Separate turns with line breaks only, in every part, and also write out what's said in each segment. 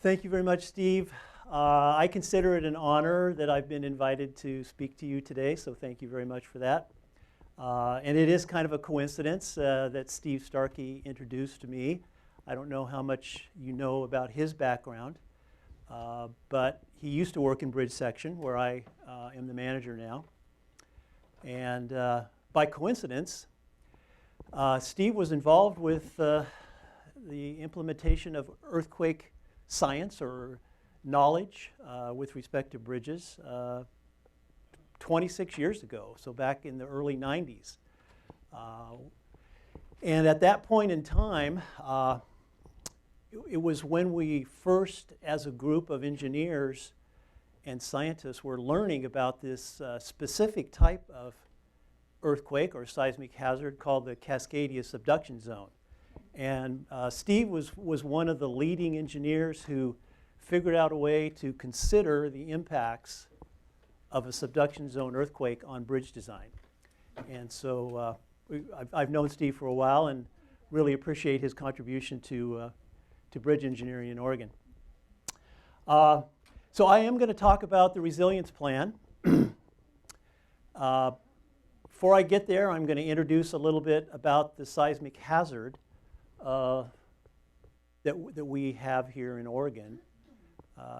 Thank you very much, Steve. I consider it an honor that I've been invited to speak to you today, so thank you very much for that. And it is kind of a coincidence that Steve Starkey introduced me. I don't know how much you know about his background, but he used to work in Bridge Section, where I am the manager now. And by coincidence, Steve was involved with the implementation of earthquake science or knowledge with respect to bridges 26 years ago, so back in the early 90s. And at that point in time, it was when we first, as a group of engineers and scientists, were learning about this specific type of earthquake or seismic hazard called the Cascadia subduction zone. And Steve was one of the leading engineers who figured out a way to consider the impacts of a subduction zone earthquake on bridge design. And so I've known Steve for a while and really appreciate his contribution to bridge engineering in Oregon. So I am going to talk about the resilience plan. Before I get there, I'm going to introduce a little bit about the seismic hazard that we have here in Oregon.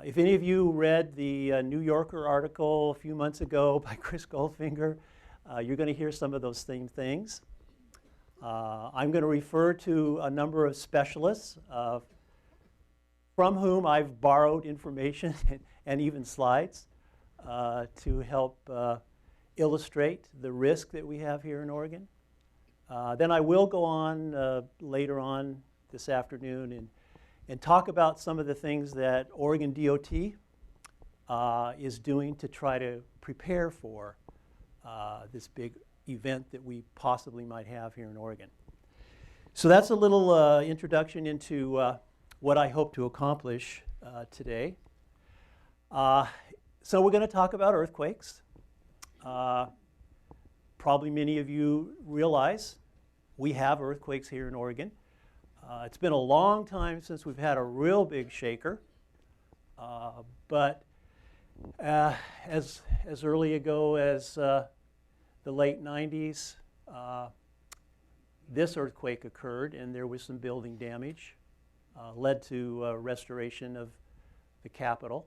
If any of you read the New Yorker article a few months ago by Chris Goldfinger, you're going to hear some of those same things. I'm going to refer to a number of specialists from whom I've borrowed information and even slides to help illustrate the risk that we have here in Oregon. Then I will go on later on this afternoon and talk about some of the things that Oregon DOT is doing to try to prepare for this big event that we possibly might have here in Oregon. So that's a little introduction into what I hope to accomplish today. So we're going to talk about earthquakes. Probably many of you realize we have earthquakes here in Oregon. It's been a long time since we've had a real big shaker, but as early ago as the late 90s, this earthquake occurred and there was some building damage, led to restoration of the Capitol.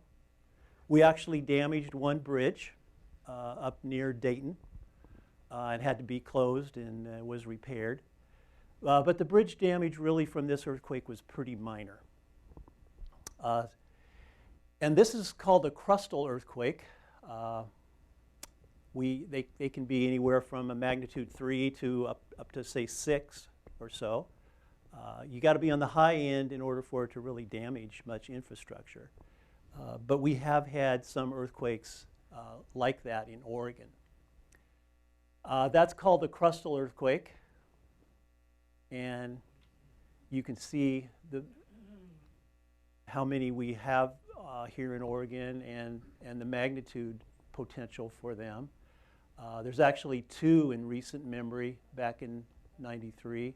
We actually damaged one bridge up near Dayton. It had to be closed and was repaired. But the bridge damage really from this earthquake was pretty minor. And this is called a crustal earthquake. They can be anywhere from a magnitude 3 to up to, say, 6 or so. You got to be on the high end in order for it to really damage much infrastructure. But we have had some earthquakes like that in Oregon. That's called the crustal earthquake. And you can see how many we have here in Oregon and the magnitude potential for them. There's actually 2 in recent memory back in '93.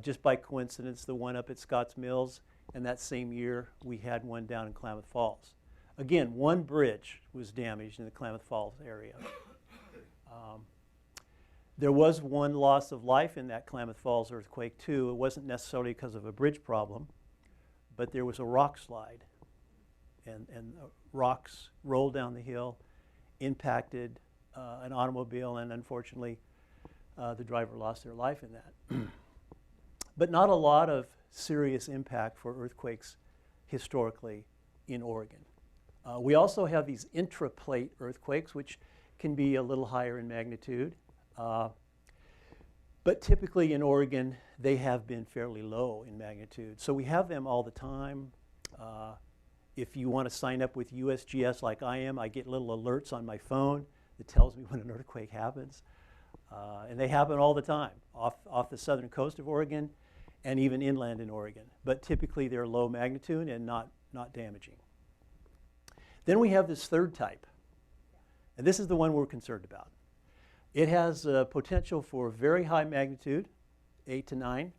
Just by coincidence, the one up at Scotts Mills, and that same year we had one down in Klamath Falls. Again, one bridge was damaged in the Klamath Falls area. There was one loss of life in that Klamath Falls earthquake too. It wasn't necessarily because of a bridge problem, but there was a rock slide, and rocks rolled down the hill, impacted an automobile, and unfortunately the driver lost their life in that. But not a lot of serious impact for earthquakes historically in Oregon. We also have these intraplate earthquakes, which can be a little higher in magnitude. But typically in Oregon, they have been fairly low in magnitude. So we have them all the time. If you want to sign up with USGS like I am, I get little alerts on my phone that tells me when an earthquake happens. And they happen all the time off the southern coast of Oregon and even inland in Oregon. But typically they're low magnitude and not damaging. Then we have this third type. And this is the one we're concerned about. It has potential for very high magnitude, 8 to 9,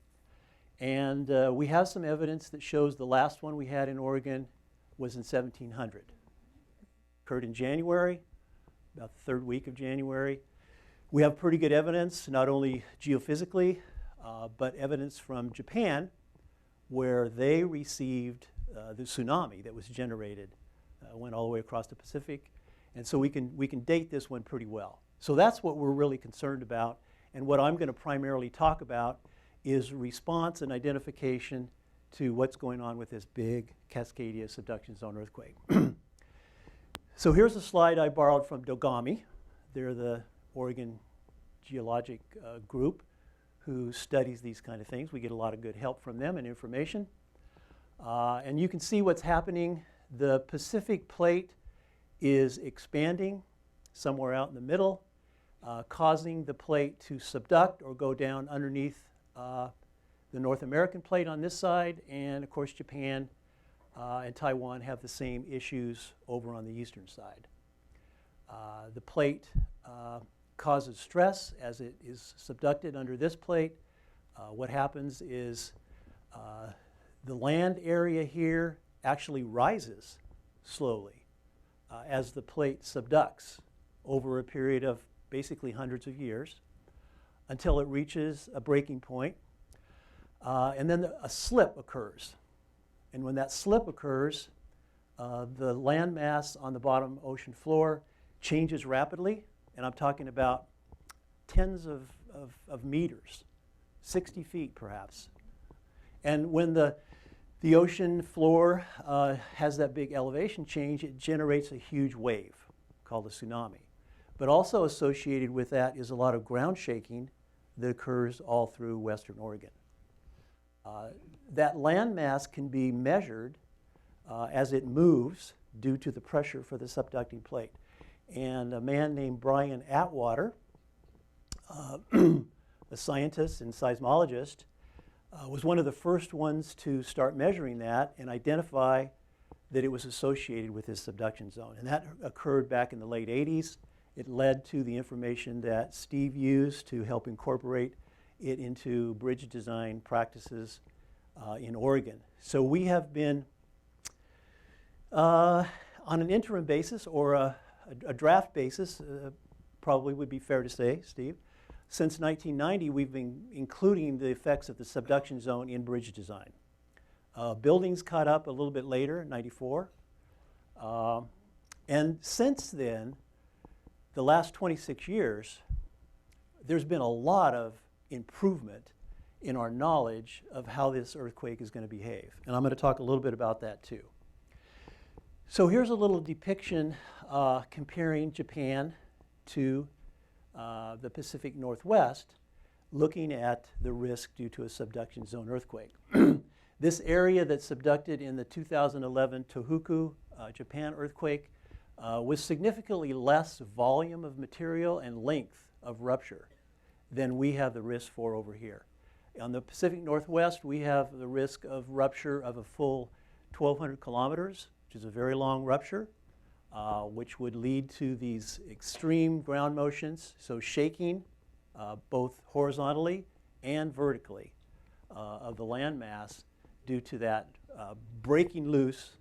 And we have some evidence that shows the last one we had in Oregon was in 1700. Occurred in January, about the third week of January. We have pretty good evidence, not only geophysically, but evidence from Japan, where they received the tsunami that was generated, went all the way across the Pacific. And so we can date this one pretty well. So that's what we're really concerned about. And what I'm going to primarily talk about is response and identification to what's going on with this big Cascadia subduction zone earthquake. So here's a slide I borrowed from Dogami. They're the Oregon geologic group who studies these kind of things. We get a lot of good help from them and information. And you can see what's happening. The Pacific plate is expanding somewhere out in the middle, causing the plate to subduct or go down underneath the North American plate on this side. And of course, Japan and Taiwan have the same issues over on the eastern side. The plate causes stress as it is subducted under this plate. What happens is the land area here actually rises slowly as the plate subducts over a period of basically hundreds of years until it reaches a breaking point. And then a slip occurs. And when that slip occurs, the land mass on the bottom ocean floor changes rapidly. And I'm talking about tens of meters, 60 feet perhaps. And when the ocean floor has that big elevation change, it generates a huge wave called a tsunami. But also associated with that is a lot of ground shaking that occurs all through western Oregon. That land mass can be measured as it moves due to the pressure for the subducting plate. And a man named Brian Atwater, a scientist and seismologist, was one of the first ones to start measuring that and identify that it was associated with this subduction zone. And that occurred back in the late 80s. It led to the information that Steve used to help incorporate it into bridge design practices in Oregon. So we have been on an interim basis or a draft basis, probably would be fair to say, Steve. Since 1990, we've been including the effects of the subduction zone in bridge design. Buildings caught up a little bit later, 94. And since then, the last 26 years, there's been a lot of improvement in our knowledge of how this earthquake is going to behave. And I'm going to talk a little bit about that too. So here's a little depiction comparing Japan to the Pacific Northwest, looking at the risk due to a subduction zone earthquake. This area that subducted in the 2011 Tohoku, Japan earthquake was significantly less volume of material and length of rupture than we have the risk for over here. On the Pacific Northwest, we have the risk of rupture of a full 1,200 kilometers, which is a very long rupture, which would lead to these extreme ground motions, so shaking both horizontally and vertically of the land mass due to that breaking loose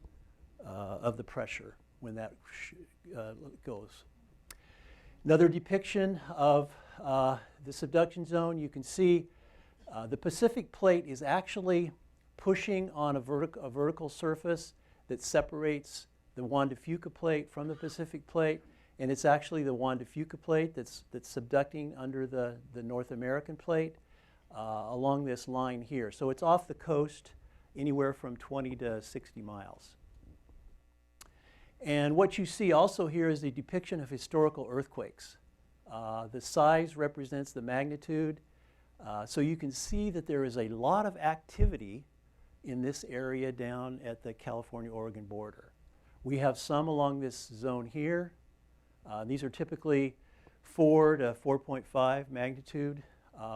of the pressure when that goes. Another depiction of the subduction zone, you can see the Pacific plate is actually pushing on a vertical surface that separates the Juan de Fuca plate from the Pacific plate, and it's actually the Juan de Fuca plate that's subducting under the North American plate along this line here. So it's off the coast anywhere from 20 to 60 miles. And what you see also here is a depiction of historical earthquakes. The size represents the magnitude. So you can see that there is a lot of activity in this area down at the California-Oregon border. We have some along this zone here. These are typically 4 to 4.5 magnitude.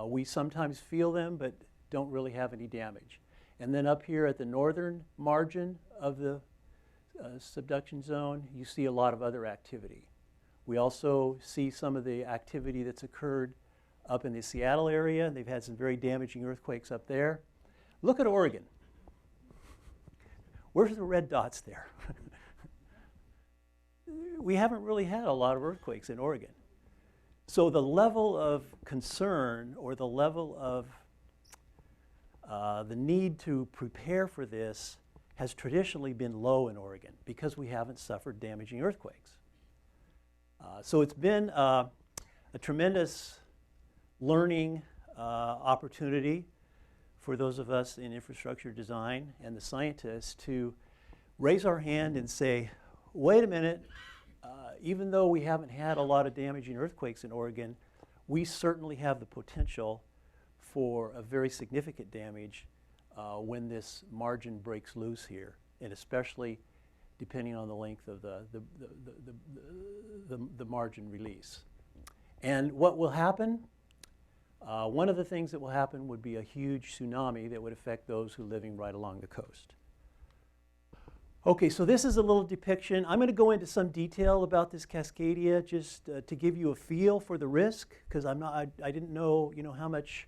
We sometimes feel them, but don't really have any damage. And then up here at the northern margin of the subduction zone, you see a lot of other activity. We also see some of the activity that's occurred up in the Seattle area. They've had some very damaging earthquakes up there. Look at Oregon. Where's the red dots there? We haven't really had a lot of earthquakes in Oregon. So the level of concern or the level of the need to prepare for this has traditionally been low in Oregon because we haven't suffered damaging earthquakes. So it's been a tremendous learning opportunity for those of us in infrastructure design and the scientists to raise our hand and say, wait a minute, even though we haven't had a lot of damaging earthquakes in Oregon, we certainly have the potential for a very significant damage when this margin breaks loose here, and especially depending on the length of the margin release. And what will happen? One of the things that will happen would be a huge tsunami that would affect those who are living right along the coast. Okay, so this is a little depiction. I'm going to go into some detail about this Cascadia just to give you a feel for the risk, because I didn't know, how much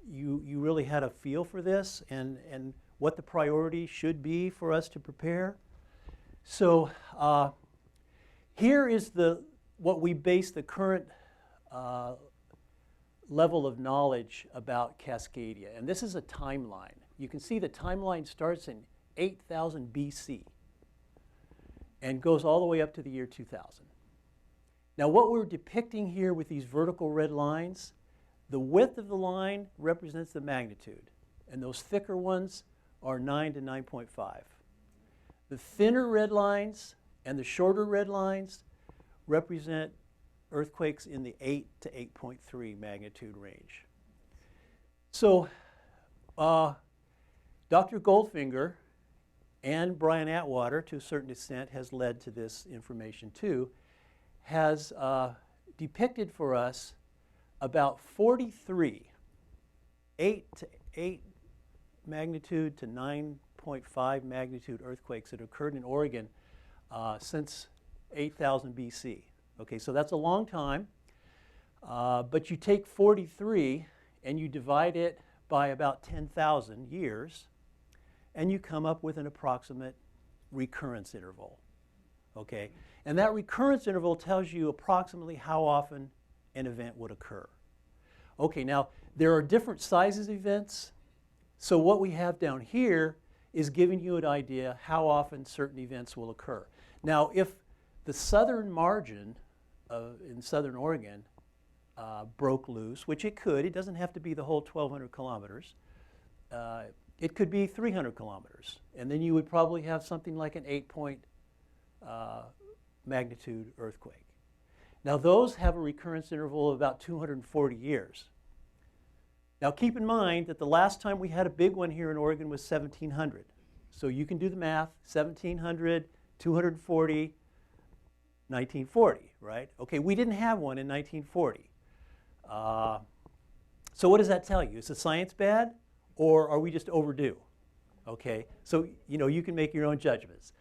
you really had a feel for this and what the priority should be for us to prepare. So here is what we base the current level of knowledge about Cascadia, and this is a timeline. You can see the timeline starts in 8,000 BC and goes all the way up to the year 2000. Now what we're depicting here with these vertical red lines, the width of the line represents the magnitude, and those thicker ones are 9 to 9.5. The thinner red lines and the shorter red lines represent earthquakes in the 8 to 8.3 magnitude range. So Dr. Goldfinger and Brian Atwater, to a certain extent, has led to this information too, has depicted for us about 43 8 to 8 magnitude to 9.5 magnitude earthquakes that occurred in Oregon since 8,000 BC. Okay, so that's a long time, but you take 43 and you divide it by about 10,000 years, and you come up with an approximate recurrence interval, okay? And that recurrence interval tells you approximately how often an event would occur. Okay, now there are different sizes of events, so what we have down here is giving you an idea how often certain events will occur. Now, if the southern margin in southern Oregon broke loose, which it could, it doesn't have to be the whole 1,200 kilometers, it could be 300 kilometers, and then you would probably have something like an 8-point magnitude earthquake. Now those have a recurrence interval of about 240 years. Now keep in mind that the last time we had a big one here in Oregon was 1700. So you can do the math, 1700, 240, 1940, right? Okay, we didn't have one in 1940. So what does that tell you? Is the science bad? Or are we just overdue? Okay, so you can make your own judgments.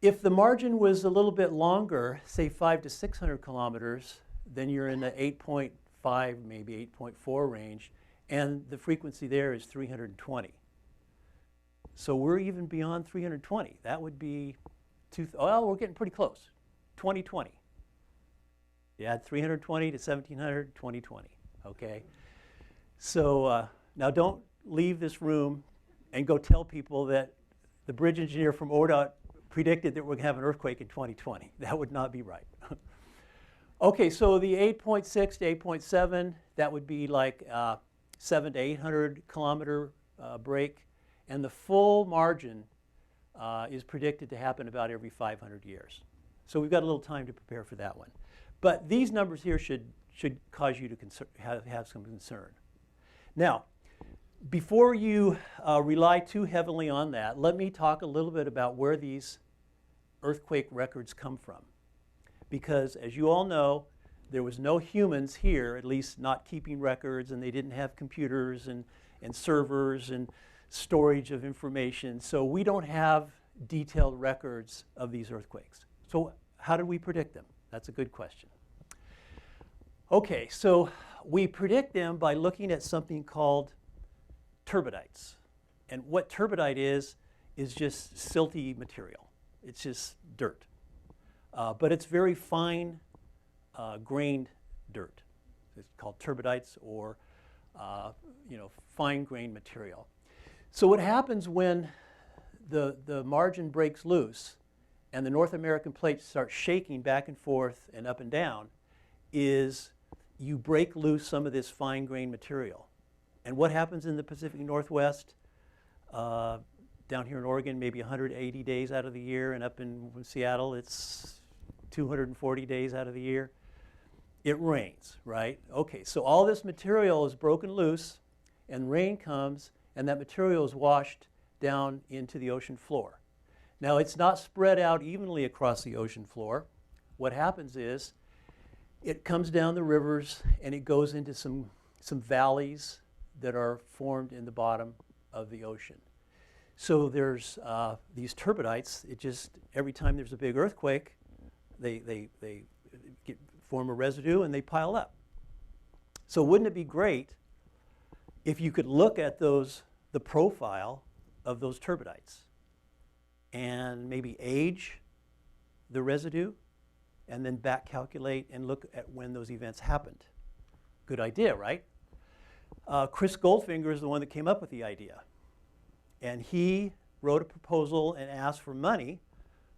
If the margin was a little bit longer, say 500 to 600 kilometers, then you're in the 8.5, maybe 8.4 range, and the frequency there is 320. So we're even beyond 320. That would be, well, we're getting pretty close, 2020. You add 320 to 1700, 2020, okay? So now don't leave this room and go tell people that the bridge engineer from ODOT predicted that we're going to have an earthquake in 2020. That would not be right. Okay, so the 8.6 to 8.7, that would be like 700 to 800 kilometer break, and the full margin is predicted to happen about every 500 years. So we've got a little time to prepare for that one. But these numbers here should cause you to have some concern. Now, before you rely too heavily on that, let me talk a little bit about where these earthquake records come from. Because as you all know, there was no humans here, at least not keeping records, and they didn't have computers and servers and storage of information. So we don't have detailed records of these earthquakes. So how did we predict them? That's a good question. Okay, so We predict them by looking at something called turbidites. And what turbidite is just silty material. It's just dirt. But it's very fine grained dirt. It's called turbidites, or fine grained material. So what happens when the margin breaks loose and the North American plate starts shaking back and forth and up and down is you break loose some of this fine grained material. And what happens in the Pacific Northwest, down here in Oregon, maybe 180 days out of the year, and up in Seattle, it's 240 days out of the year? It rains, right? Okay, so all this material is broken loose, and rain comes, and that material is washed down into the ocean floor. Now, it's not spread out evenly across the ocean floor. What happens is it comes down the rivers, and it goes into some valleys that are formed in the bottom of the ocean. So there's these turbidites. It just, every time there's a big earthquake, they form a residue and they pile up. So wouldn't it be great if you could look at the profile of those turbidites and maybe age the residue and then back calculate and look at when those events happened? Good idea, right? Chris Goldfinger is the one that came up with the idea. And he wrote a proposal and asked for money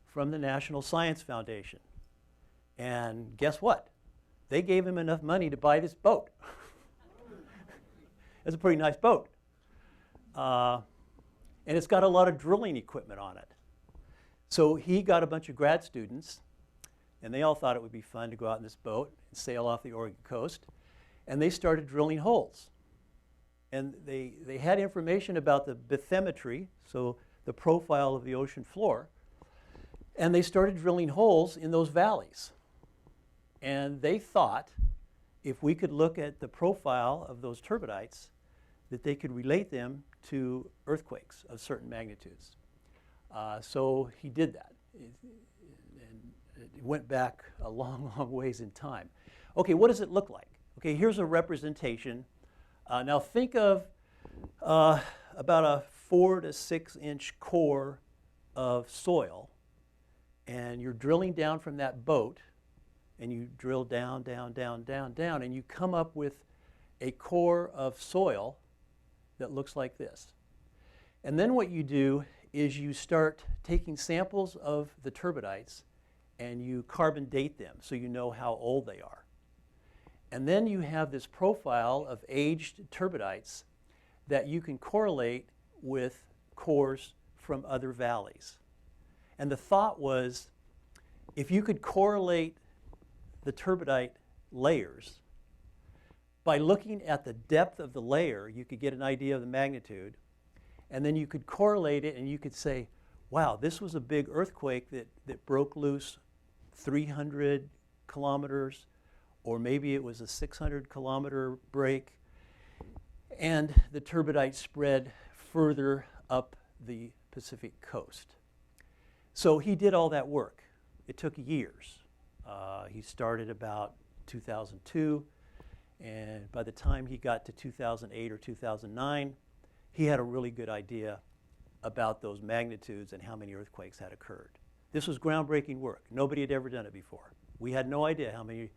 from the National Science Foundation. And guess what? They gave him enough money to buy this boat. It's a pretty nice boat. And it's got a lot of drilling equipment on it. So he got a bunch of grad students, and they all thought it would be fun to go out in this boat and sail off the Oregon coast. And they started drilling holes. And they had information about the bathymetry, so the profile of the ocean floor. And they started drilling holes in those valleys. And they thought if we could look at the profile of those turbidites, that they could relate them to earthquakes of certain magnitudes. So he did that. And it went back a long, long ways in time. Okay, what does it look like? Okay, here's a representation. Now think of about a 4 to 6 inch core of soil, and you're drilling down from that boat, and you drill down, down, down, down, down, and you come up with a core of soil that looks like this. And then what you do is you start taking samples of the turbidites and you carbon date them so you know how old they are. And then you have this profile of aged turbidites that you can correlate with cores from other valleys. And the thought was, if you could correlate the turbidite layers, by looking at the depth of the layer, you could get an idea of the magnitude, and then you could correlate it and you could say, wow, this was a big earthquake that broke loose 300 kilometers, or maybe it was a 600-kilometer break, and the turbidite spread further up the Pacific coast. So he did all that work. It took years. He started about 2002, and by the time he got to 2008 or 2009, he had a really good idea about those magnitudes and how many earthquakes had occurred. This was groundbreaking work. Nobody had ever done it before. We had no idea how many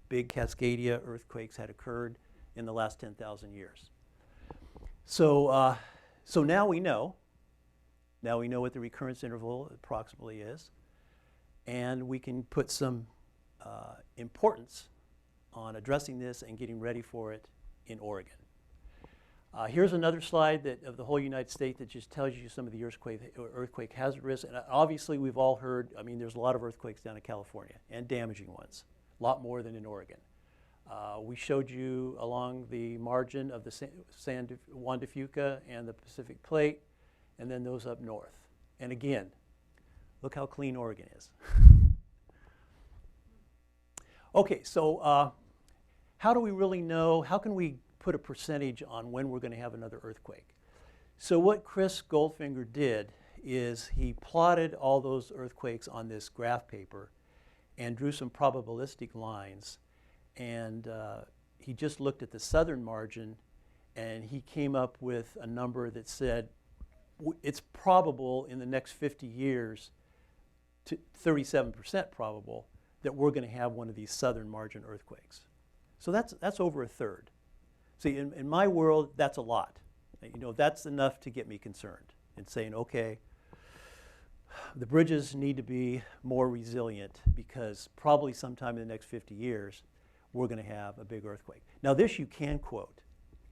big Cascadia earthquakes had occurred in the last 10,000 years. So now we know. Now we know what the recurrence interval approximately is, and we can put some importance on addressing this and getting ready for it in Oregon. Here's another slide of the whole United States that just tells you some of the earthquake hazard risks. And obviously we've all heard, I mean, there's a lot of earthquakes down in California, and damaging ones, a lot more than in Oregon. We showed you along the margin of the Juan de Fuca and the Pacific Plate, and then those up north. And again, look how clean Oregon is. Okay, so how do we really know, how can we put a percentage on when we're going to have another earthquake? So what Chris Goldfinger did is he plotted all those earthquakes on this graph paper and drew some probabilistic lines, and he just looked at the southern margin, and he came up with a number that said it's probable in the next 50 years, to 37% probable, that we're going to have one of these southern margin earthquakes. So that's over a third. See, in my world, that's a lot. You know, that's enough to get me concerned and saying, okay, the bridges need to be more resilient because probably sometime in the next 50 years, we're going to have a big earthquake. Now, this you can quote.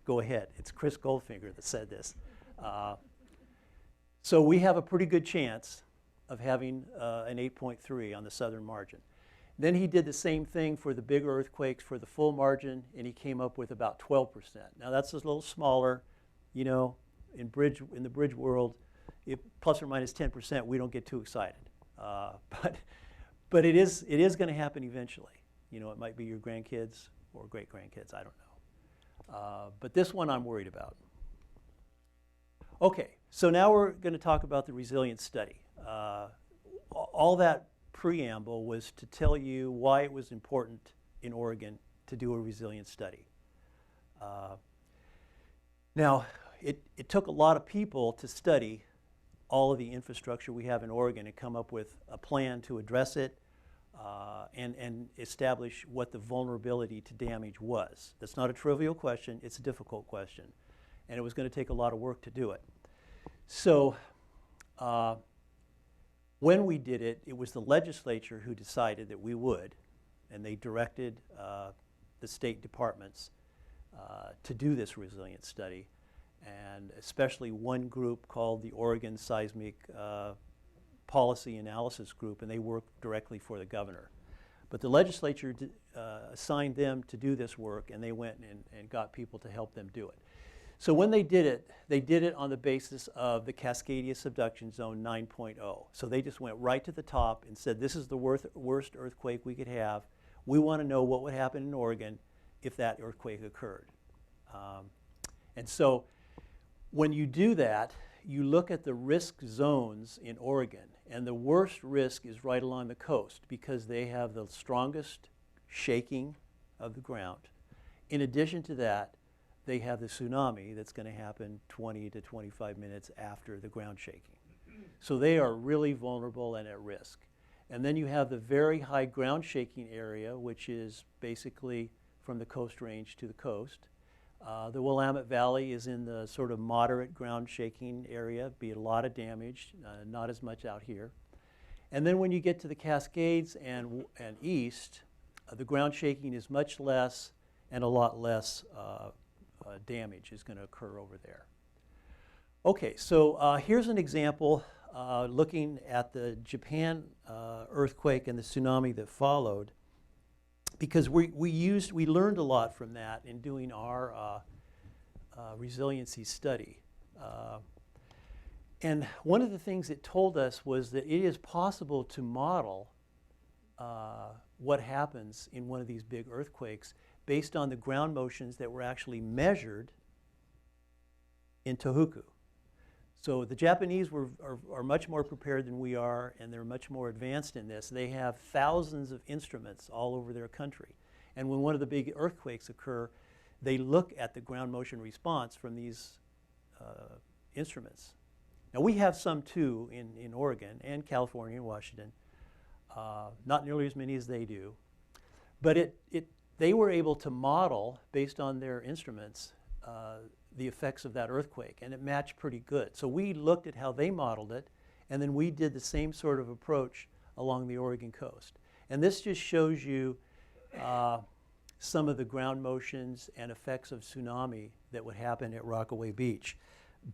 Go ahead. It's Chris Goldfinger that said this. So we have a pretty good chance of having an 8.3 on the southern margin. Then he did the same thing for the bigger earthquakes for the full margin, and he came up with about 12%. Now that's a little smaller, you know, in the bridge world, plus or minus 10%, we don't get too excited. But it is going to happen eventually. You know, it might be your grandkids or great-grandkids, I don't know. But this one I'm worried about. Okay, so now we're going to talk about the resilience study. All that preamble was to tell you why it was important in Oregon to do a resilience study. Now, it took a lot of people to study all of the infrastructure we have in Oregon and come up with a plan to address it and establish what the vulnerability to damage was. That's not a trivial question, it's a difficult question. And it was going to take a lot of work to do it. So when we did it, it was the legislature who decided that we would, and they directed the state departments to do this resilience study, and especially one group called the Oregon Seismic Policy Analysis Group, and they worked directly for the governor. But the legislature assigned them to do this work, and they went and got people to help them do it. So when they did it on the basis of the Cascadia Subduction Zone 9.0. So they just went right to the top and said, this is the worst earthquake we could have. We want to know what would happen in Oregon if that earthquake occurred. And so when you do that, you look at the risk zones in Oregon, and the worst risk is right along the coast because they have the strongest shaking of the ground. In addition to that, they have the tsunami that's going to happen 20 to 25 minutes after the ground shaking. So they are really vulnerable and at risk. And then you have the very high ground shaking area, which is basically from the Coast Range to the coast. The Willamette Valley is in the sort of moderate ground shaking area, be a lot of damage, not as much out here. And then when you get to the Cascades and east, the ground shaking is much less and a lot less damage is going to occur over there. Okay, so here's an example looking at the Japan earthquake and the tsunami that followed, because we learned a lot from that in doing our resiliency study. And one of the things it told us was that it is possible to model what happens in one of these big earthquakes based on the ground motions that were actually measured in Tohoku. So the Japanese are much more prepared than we are, and they're much more advanced in this. They have thousands of instruments all over their country. And when one of the big earthquakes occur, they look at the ground motion response from these instruments. Now we have some too in Oregon and California and Washington, not nearly as many as they do. But they were able to model, based on their instruments, the effects of that earthquake, and it matched pretty good. So we looked at how they modeled it, and then we did the same sort of approach along the Oregon coast. And this just shows you some of the ground motions and effects of tsunami that would happen at Rockaway Beach.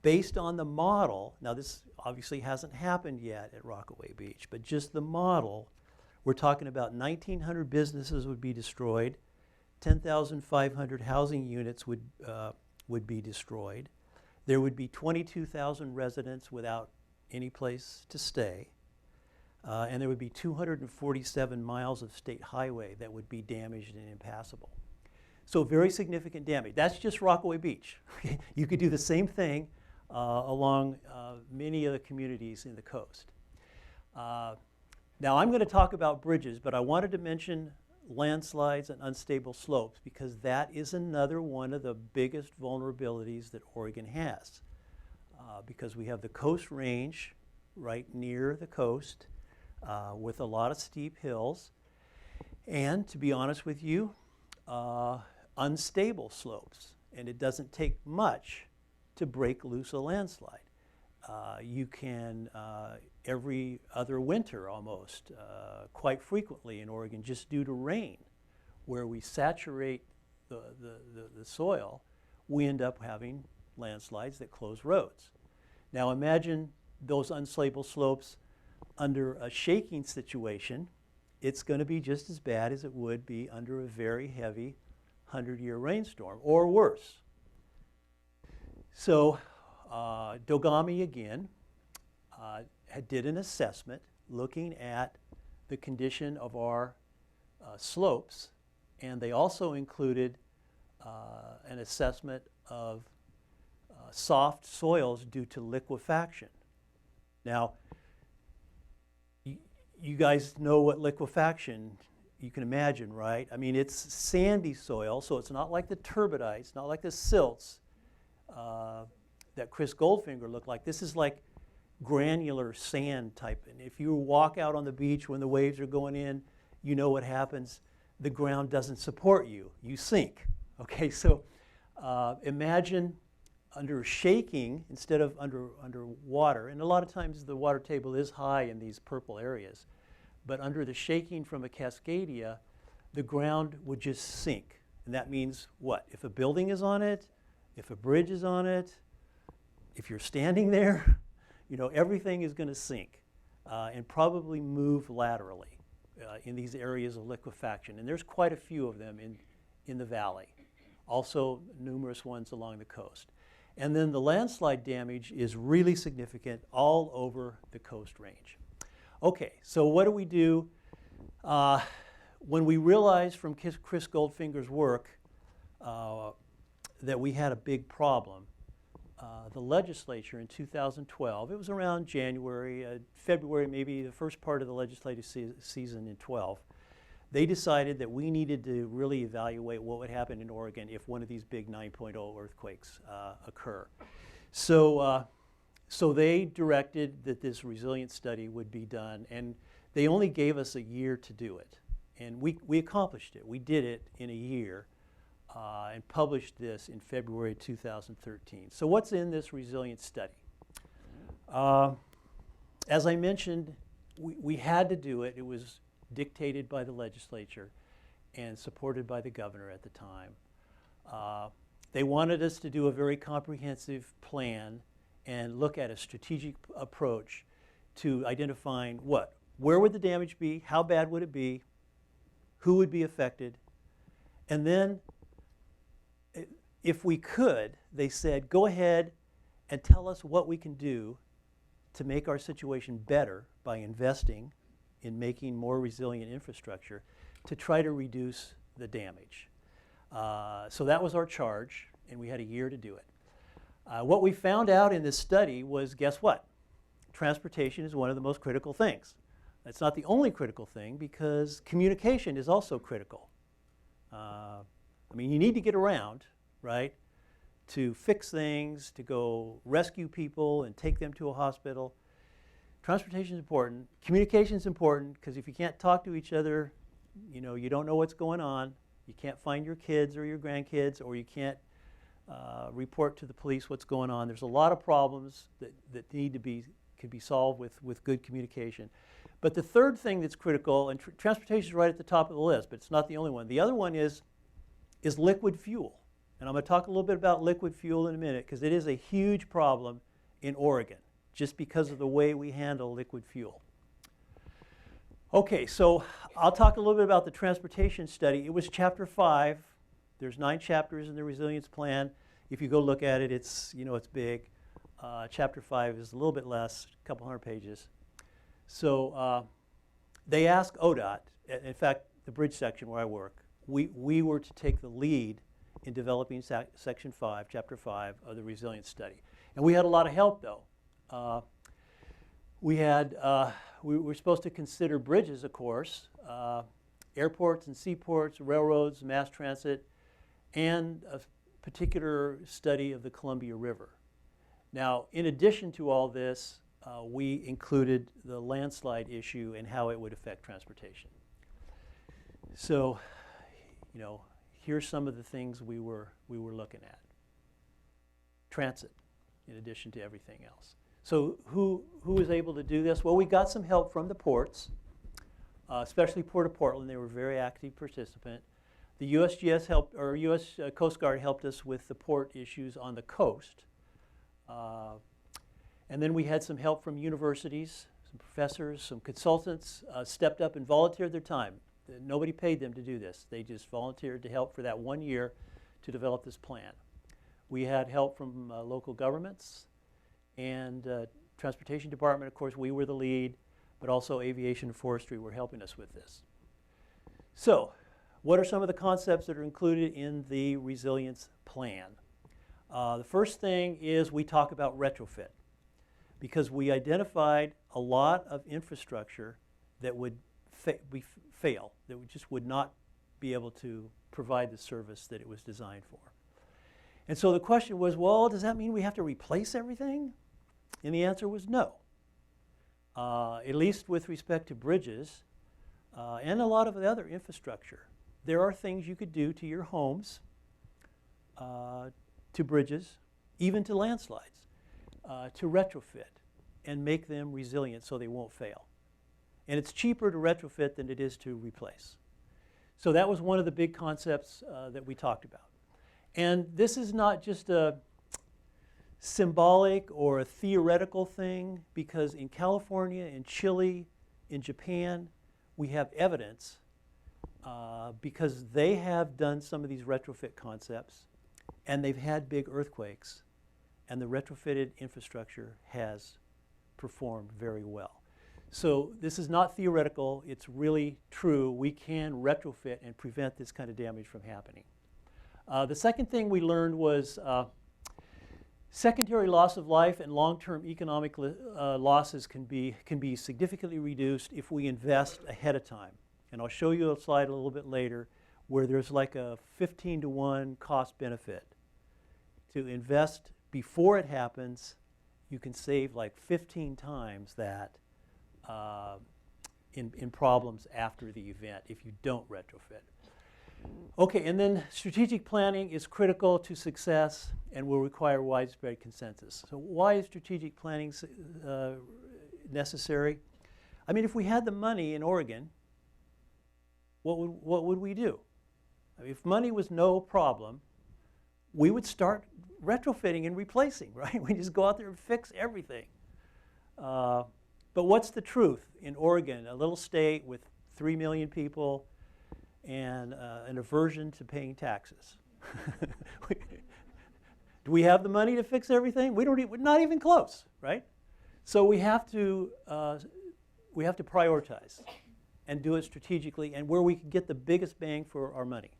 Based on the model, now this obviously hasn't happened yet at Rockaway Beach, but just the model, we're talking about 1,900 businesses would be destroyed, 10,500 housing units would be destroyed. There would be 22,000 residents without any place to stay. And there would be 247 miles of state highway that would be damaged and impassable. So very significant damage. That's just Rockaway Beach. You could do the same thing along many of the communities in the coast. Now I'm going to talk about bridges, but I wanted to mention landslides and unstable slopes, because that is another one of the biggest vulnerabilities that Oregon has. Because we have the Coast Range right near the coast with a lot of steep hills, and to be honest with you, unstable slopes. And it doesn't take much to break loose a landslide. You can, every other winter almost, quite frequently in Oregon, just due to rain, where we saturate the soil, we end up having landslides that close roads. Now imagine those unstable slopes under a shaking situation. It's going to be just as bad as it would be under a very heavy 100-year rainstorm, or worse. So Dogami again did an assessment looking at the condition of our slopes, and they also included an assessment of soft soils due to liquefaction. Now, you guys know what liquefaction, you can imagine, right? I mean, it's sandy soil, so it's not like the turbidites, not like the silts that Chris Goldfinger looked like. This is like granular sand type. And if you walk out on the beach when the waves are going in, you know what happens. The ground doesn't support you. You sink. Okay, so imagine under shaking instead of under water. And a lot of times the water table is high in these purple areas. But under the shaking from a Cascadia, the ground would just sink. And that means what? If a building is on it, if a bridge is on it, if you're standing there, you know, everything is going to sink and probably move laterally in these areas of liquefaction. And there's quite a few of them in the valley. Also numerous ones along the coast. And then the landslide damage is really significant all over the Coast Range. Okay, so what do we do? When we realized from Chris Goldfinger's work that we had a big problem, the legislature in 2012, it was around January, February, maybe the first part of the legislative season in 12, they decided that we needed to really evaluate what would happen in Oregon if one of these big 9.0 earthquakes occur. So they directed that this resilience study would be done, and they only gave us a year to do it. And we accomplished it. We did it in a year and published this in February 2013. So what's in this resilience study? As I mentioned, we had to do it. It was dictated by the legislature and supported by the governor at the time. They wanted us to do a very comprehensive plan and look at a strategic approach to identifying what? Where would the damage be? How bad would it be? Who would be affected? And then, if we could, they said, go ahead and tell us what we can do to make our situation better by investing in making more resilient infrastructure to try to reduce the damage. So that was our charge, and we had a year to do it. What we found out in this study was, guess what? Transportation is one of the most critical things. It's not the only critical thing, because communication is also critical. I mean, you need to get around, right, to fix things, to go rescue people and take them to a hospital. Transportation is important. Communication is important, because if you can't talk to each other, you know, you don't know what's going on. You can't find your kids or your grandkids, or you can't report to the police what's going on. There's a lot of problems that could be solved with good communication. But the third thing that's critical, and transportation is right at the top of the list, but it's not the only one. The other one is liquid fuel. And I'm going to talk a little bit about liquid fuel in a minute, because it is a huge problem in Oregon, just because of the way we handle liquid fuel. Okay, so I'll talk a little bit about the transportation study. It was chapter 5. There's 9 chapters in the resilience plan. If you go look at it, it's big. Chapter 5 is a little bit less, a couple hundred pages. So they asked ODOT, in fact, the bridge section where I work, we were to take the lead in developing section 5, chapter 5 of the resilience study. And we had a lot of help, though. We were supposed to consider bridges, of course. airports and seaports, railroads, mass transit, and a particular study of the Columbia River. Now, in addition to all this, we included the landslide issue and how it would affect transportation. So, you know, here's some of the things we were looking at. Transit, in addition to everything else. So who was able to do this? Well, we got some help from the ports, especially Port of Portland. They were a very active participant. The USGS helped, or U.S. Coast Guard helped us with the port issues on the coast. And then we had some help from universities, some professors, some consultants stepped up and volunteered their time. Nobody paid them to do this. They just volunteered to help for that 1 year to develop this plan. We had help from local governments and Transportation Department. Of course, we were the lead, but also Aviation and Forestry were helping us with this. So, what are some of the concepts that are included in the resilience plan? The first thing is we talk about retrofit, because we identified a lot of infrastructure that would fail, that just would not be able to provide the service that it was designed for. And so the question was, well, does that mean we have to replace everything? And the answer was no. At least with respect to bridges and a lot of the other infrastructure. There are things you could do to your homes, to bridges, even to landslides, to retrofit and make them resilient so they won't fail. And it's cheaper to retrofit than it is to replace. So that was one of the big concepts that we talked about. And this is not just a symbolic or a theoretical thing, because in California, in Chile, in Japan, we have evidence because they have done some of these retrofit concepts and they've had big earthquakes, and the retrofitted infrastructure has performed very well. So this is not theoretical, it's really true. We can retrofit and prevent this kind of damage from happening. The second thing we learned was secondary loss of life and long-term economic losses can be significantly reduced if we invest ahead of time. And I'll show you a slide a little bit later where there's like a 15-to-1 cost benefit. To invest before it happens, you can save like 15 times that in problems after the event if you don't retrofit. Okay, and then strategic planning is critical to success and will require widespread consensus. So why is strategic planning necessary? I mean, if we had the money in Oregon, what would we do? I mean, if money was no problem, we would start retrofitting and replacing, right? We just go out there and fix everything. But what's the truth in Oregon, a little state with 3 million people and an aversion to paying taxes? Do we have the money to fix everything? We're not even close, right? So we have to prioritize and do it strategically and where we can get the biggest bang for our money.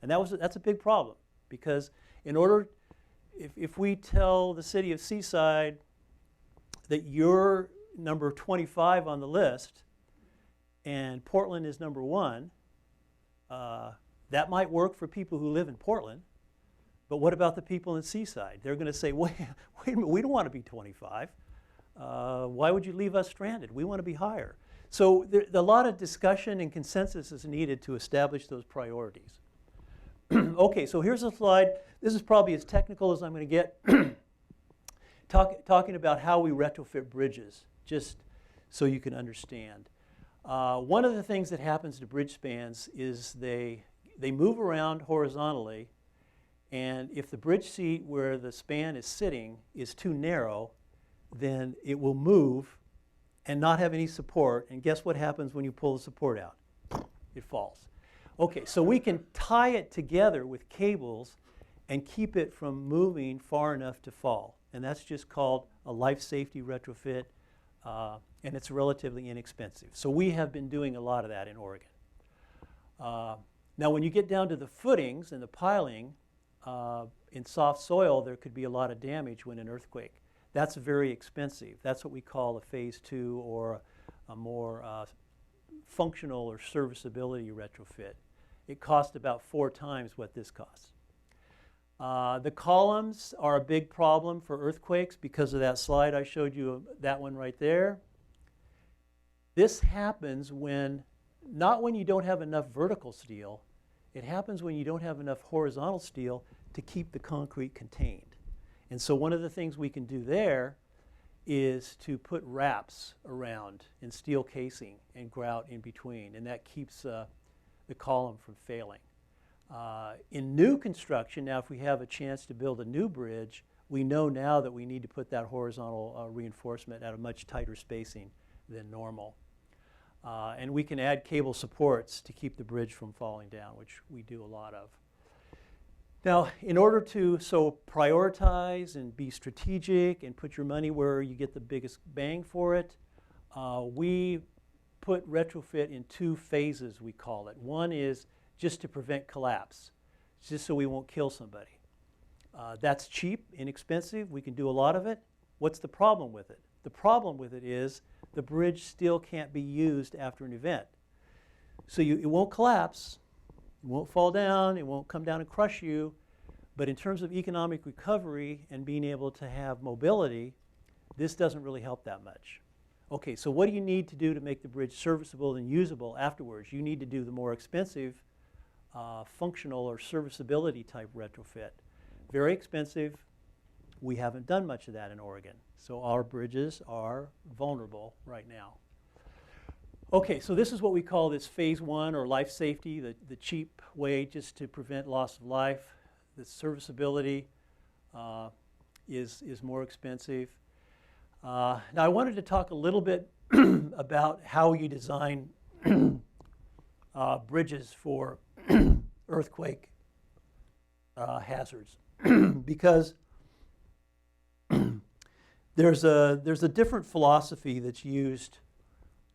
And that's a big problem, because in order, if we tell the city of Seaside that you're number 25 on the list and Portland is number 1, that might work for people who live in Portland, but what about the people in Seaside? They're going to say, wait a minute, we don't want to be 25. Why would you leave us stranded? We want to be higher. So a lot of discussion and consensus is needed to establish those priorities. Okay, so here's a slide. This is probably as technical as I'm going to get. Talking about how we retrofit bridges, just so you can understand. One of the things that happens to bridge spans is they move around horizontally, and if the bridge seat where the span is sitting is too narrow, then it will move and not have any support, and guess what happens when you pull the support out? It falls. Okay, so we can tie it together with cables and keep it from moving far enough to fall, and that's just called a life safety retrofit, and it's relatively inexpensive. So we have been doing a lot of that in Oregon. Now when you get down to the footings and the piling, in soft soil there could be a lot of damage when an earthquake. That's very expensive. That's what we call a phase 2 or a more functional or serviceability retrofit. It cost about 4 times what this costs. The columns are a big problem for earthquakes because of that slide I showed you, that one right there. This happens not when you don't have enough vertical steel. It happens when you don't have enough horizontal steel to keep the concrete contained. And so one of the things we can do there is to put wraps around in steel casing and grout in between, and that keeps the column from failing. In new construction, now if we have a chance to build a new bridge, we know now that we need to put that horizontal reinforcement at a much tighter spacing than normal. And we can add cable supports to keep the bridge from falling down, which we do a lot of. Now, in order to prioritize and be strategic and put your money where you get the biggest bang for it, we put retrofit in 2 phases, we call it. One is just to prevent collapse, just so we won't kill somebody. That's cheap, inexpensive. We can do a lot of it. What's the problem with it? The problem with it is the bridge still can't be used after an event. So it won't collapse, it won't fall down, it won't come down and crush you, but in terms of economic recovery and being able to have mobility, this doesn't really help that much. Okay, so what do you need to do to make the bridge serviceable and usable afterwards? You need to do the more expensive functional or serviceability type retrofit. Very expensive. We haven't done much of that in Oregon. So our bridges are vulnerable right now. Okay, so this is what we call this phase 1 or life safety, the cheap way just to prevent loss of life. The serviceability is more expensive. Now I wanted to talk a little bit about how you design bridges for earthquake hazards because there's a different philosophy that's used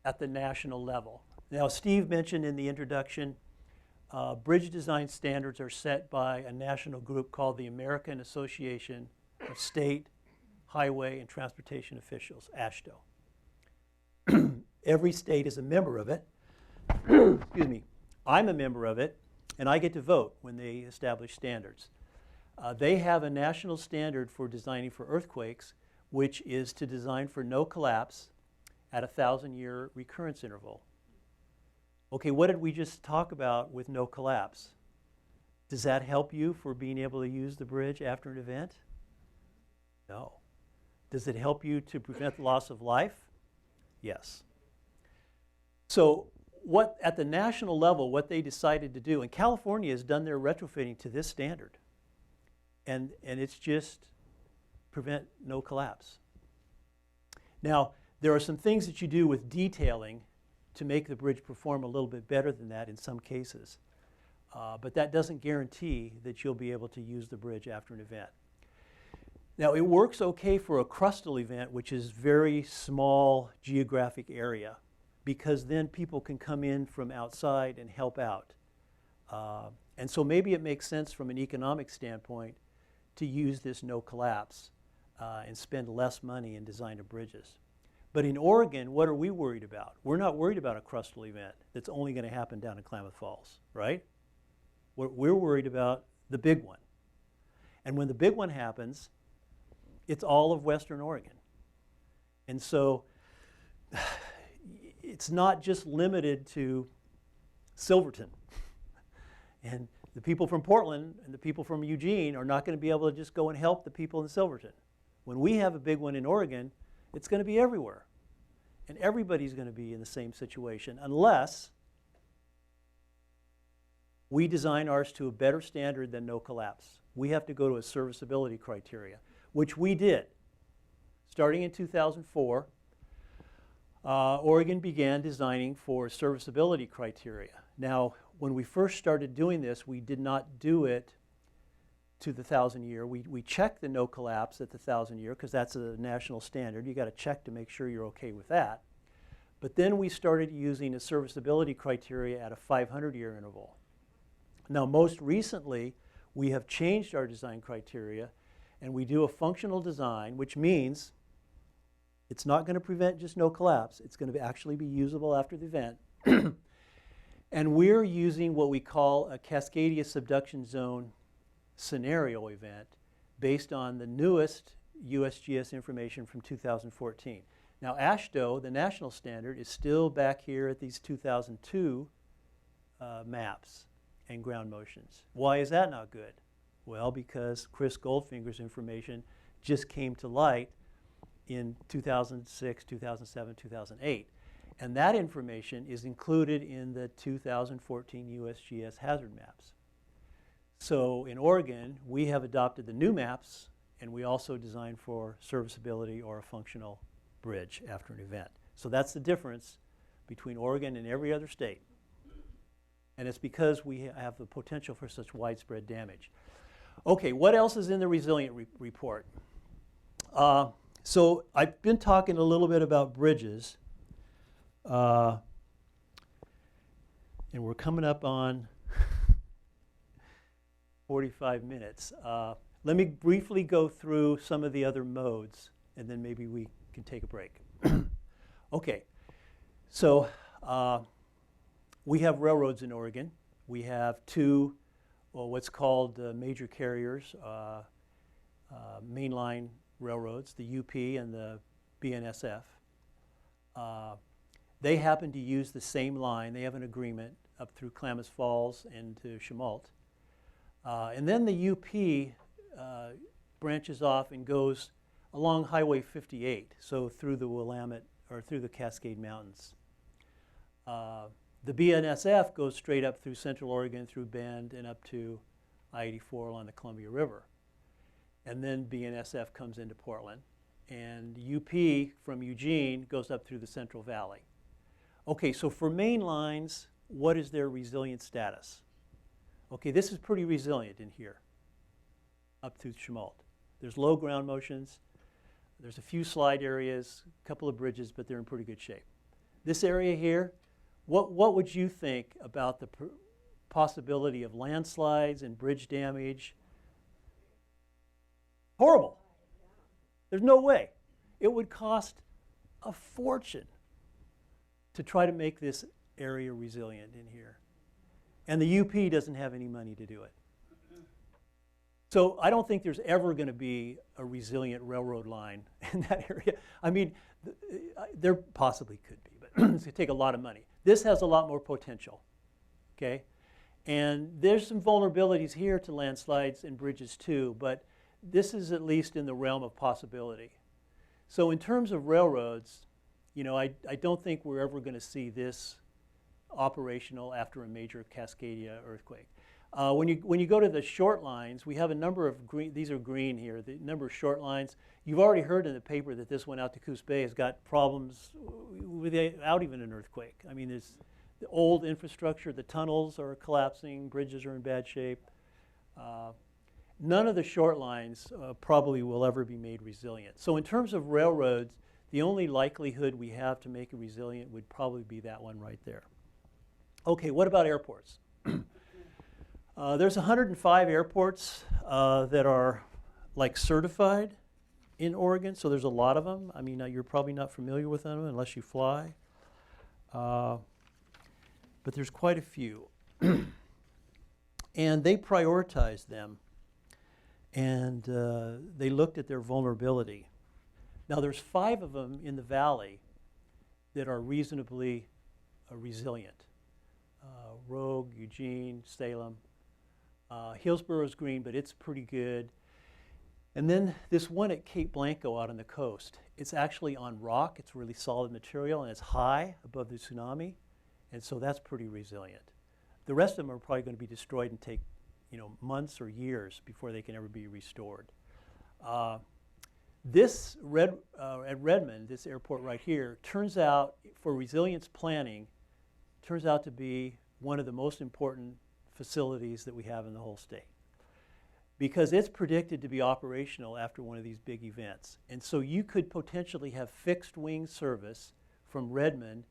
at the national level. Now, Steve mentioned in the introduction, bridge design standards are set by a national group called the American Association of State, Highway, and Transportation Officials, AASHTO. Every state is a member of it. Excuse me. I'm a member of it, and I get to vote when they establish standards. They have a national standard for designing for earthquakes, which is to design for no collapse at a 1,000-year recurrence interval. Okay, what did we just talk about with no collapse? Does that help you for being able to use the bridge after an event? No. Does it help you to prevent the loss of life? Yes. So at the national level, what they decided to do, and California has done their retrofitting to this standard, and it's just prevent no collapse. Now, there are some things that you do with detailing to make the bridge perform a little bit better than that in some cases. But that doesn't guarantee that you'll be able to use the bridge after an event. Now, it works okay for a crustal event, which is very small geographic area, because then people can come in from outside and help out. And so maybe it makes sense from an economic standpoint to use this no collapse and spend less money in design of bridges. But in Oregon, what are we worried about? We're not worried about a crustal event that's only going to happen down in Klamath Falls, right? We're worried about the big one. And when the big one happens, it's all of Western Oregon. And so it's not just limited to Silverton. And the people from Portland and the people from Eugene are not going to be able to just go and help the people in Silverton. When we have a big one in Oregon, it's going to be everywhere. And everybody's going to be in the same situation unless we design ours to a better standard than no collapse. We have to go to a serviceability criteria, which we did. Starting in 2004, Oregon began designing for serviceability criteria. Now, when we first started doing this, we did not do it to the 1,000-year. We checked the no collapse at the 1,000-year because that's a national standard. You got to check to make sure you're okay with that. But then we started using a serviceability criteria at a 500-year interval. Now, most recently, we have changed our design criteria, and we do a functional design, which means it's not going to prevent just no collapse. It's going to actually be usable after the event. And we're using what we call a Cascadia subduction zone scenario event based on the newest USGS information from 2014. Now, AASHTO, the national standard, is still back here at these 2002 maps and ground motions. Why is that not good? Well, because Chris Goldfinger's information just came to light in 2006, 2007, 2008. And that information is included in the 2014 USGS hazard maps. So in Oregon, we have adopted the new maps, and we also design for serviceability or a functional bridge after an event. So that's the difference between Oregon and every other state. And it's because we have the potential for such widespread damage. Okay, what else is in the resilient report? So I've been talking a little bit about bridges. And we're coming up on 45 minutes. Let me briefly go through some of the other modes, and then maybe we can take a break. Okay, so we have railroads in Oregon. We have two, what's called major carriers, mainline railroads, the UP and the BNSF. They happen to use the same line. They have an agreement up through Klamath Falls and to Chemult. And then the UP branches off and goes along Highway 58, so through the Willamette or through the Cascade Mountains. The BNSF goes straight up through Central Oregon, through Bend, and up to I-84 along the Columbia River. And then BNSF comes into Portland. And UP from Eugene goes up through the Central Valley. Okay, so for main lines, what is their resilient status? Okay, this is pretty resilient in here, up through Chemult. There's low ground motions. There's a few slide areas, a couple of bridges, but they're in pretty good shape. This area here, what would you think about the possibility of landslides and bridge damage? Horrible. There's no way. It would cost a fortune to try to make this area resilient in here. And the UP doesn't have any money to do it. So I don't think there's ever going to be a resilient railroad line in that area. I mean, there possibly could be, but it's going to take a lot of money. This has a lot more potential, okay? And there's some vulnerabilities here to landslides and bridges too, but this is at least in the realm of possibility. So in terms of railroads, you know, I don't think we're ever going to see this operational after a major Cascadia earthquake. When you go to the short lines, we have a number of green, these are green here, the number of short lines. You've already heard in the paper that this one out to Coos Bay has got problems without even an earthquake. I mean, there's the old infrastructure, the tunnels are collapsing, bridges are in bad shape. None of the short lines probably will ever be made resilient. So in terms of railroads, the only likelihood we have to make it resilient would probably be that one right there. Okay, what about airports? There's 105 airports that are like certified in Oregon, so there's a lot of them. I mean, you're probably not familiar with them unless you fly. But there's quite a few. And they prioritized them. And they looked at their vulnerability. Now there's 5 of them in the valley that are reasonably resilient. Rogue, Eugene, Salem. Hillsboro's green, but it's pretty good. And then this one at Cape Blanco out on the coast. It's actually on rock. It's really solid material, and it's high above the tsunami. And so that's pretty resilient. The rest of them are probably going to be destroyed and take, you know, months or years before they can ever be restored. This at Redmond, this airport right here, turns out, for resilience planning, turns out to be one of the most important facilities that we have in the whole state, because it's predicted to be operational after one of these big events. And so you could potentially have fixed wing service from Redmond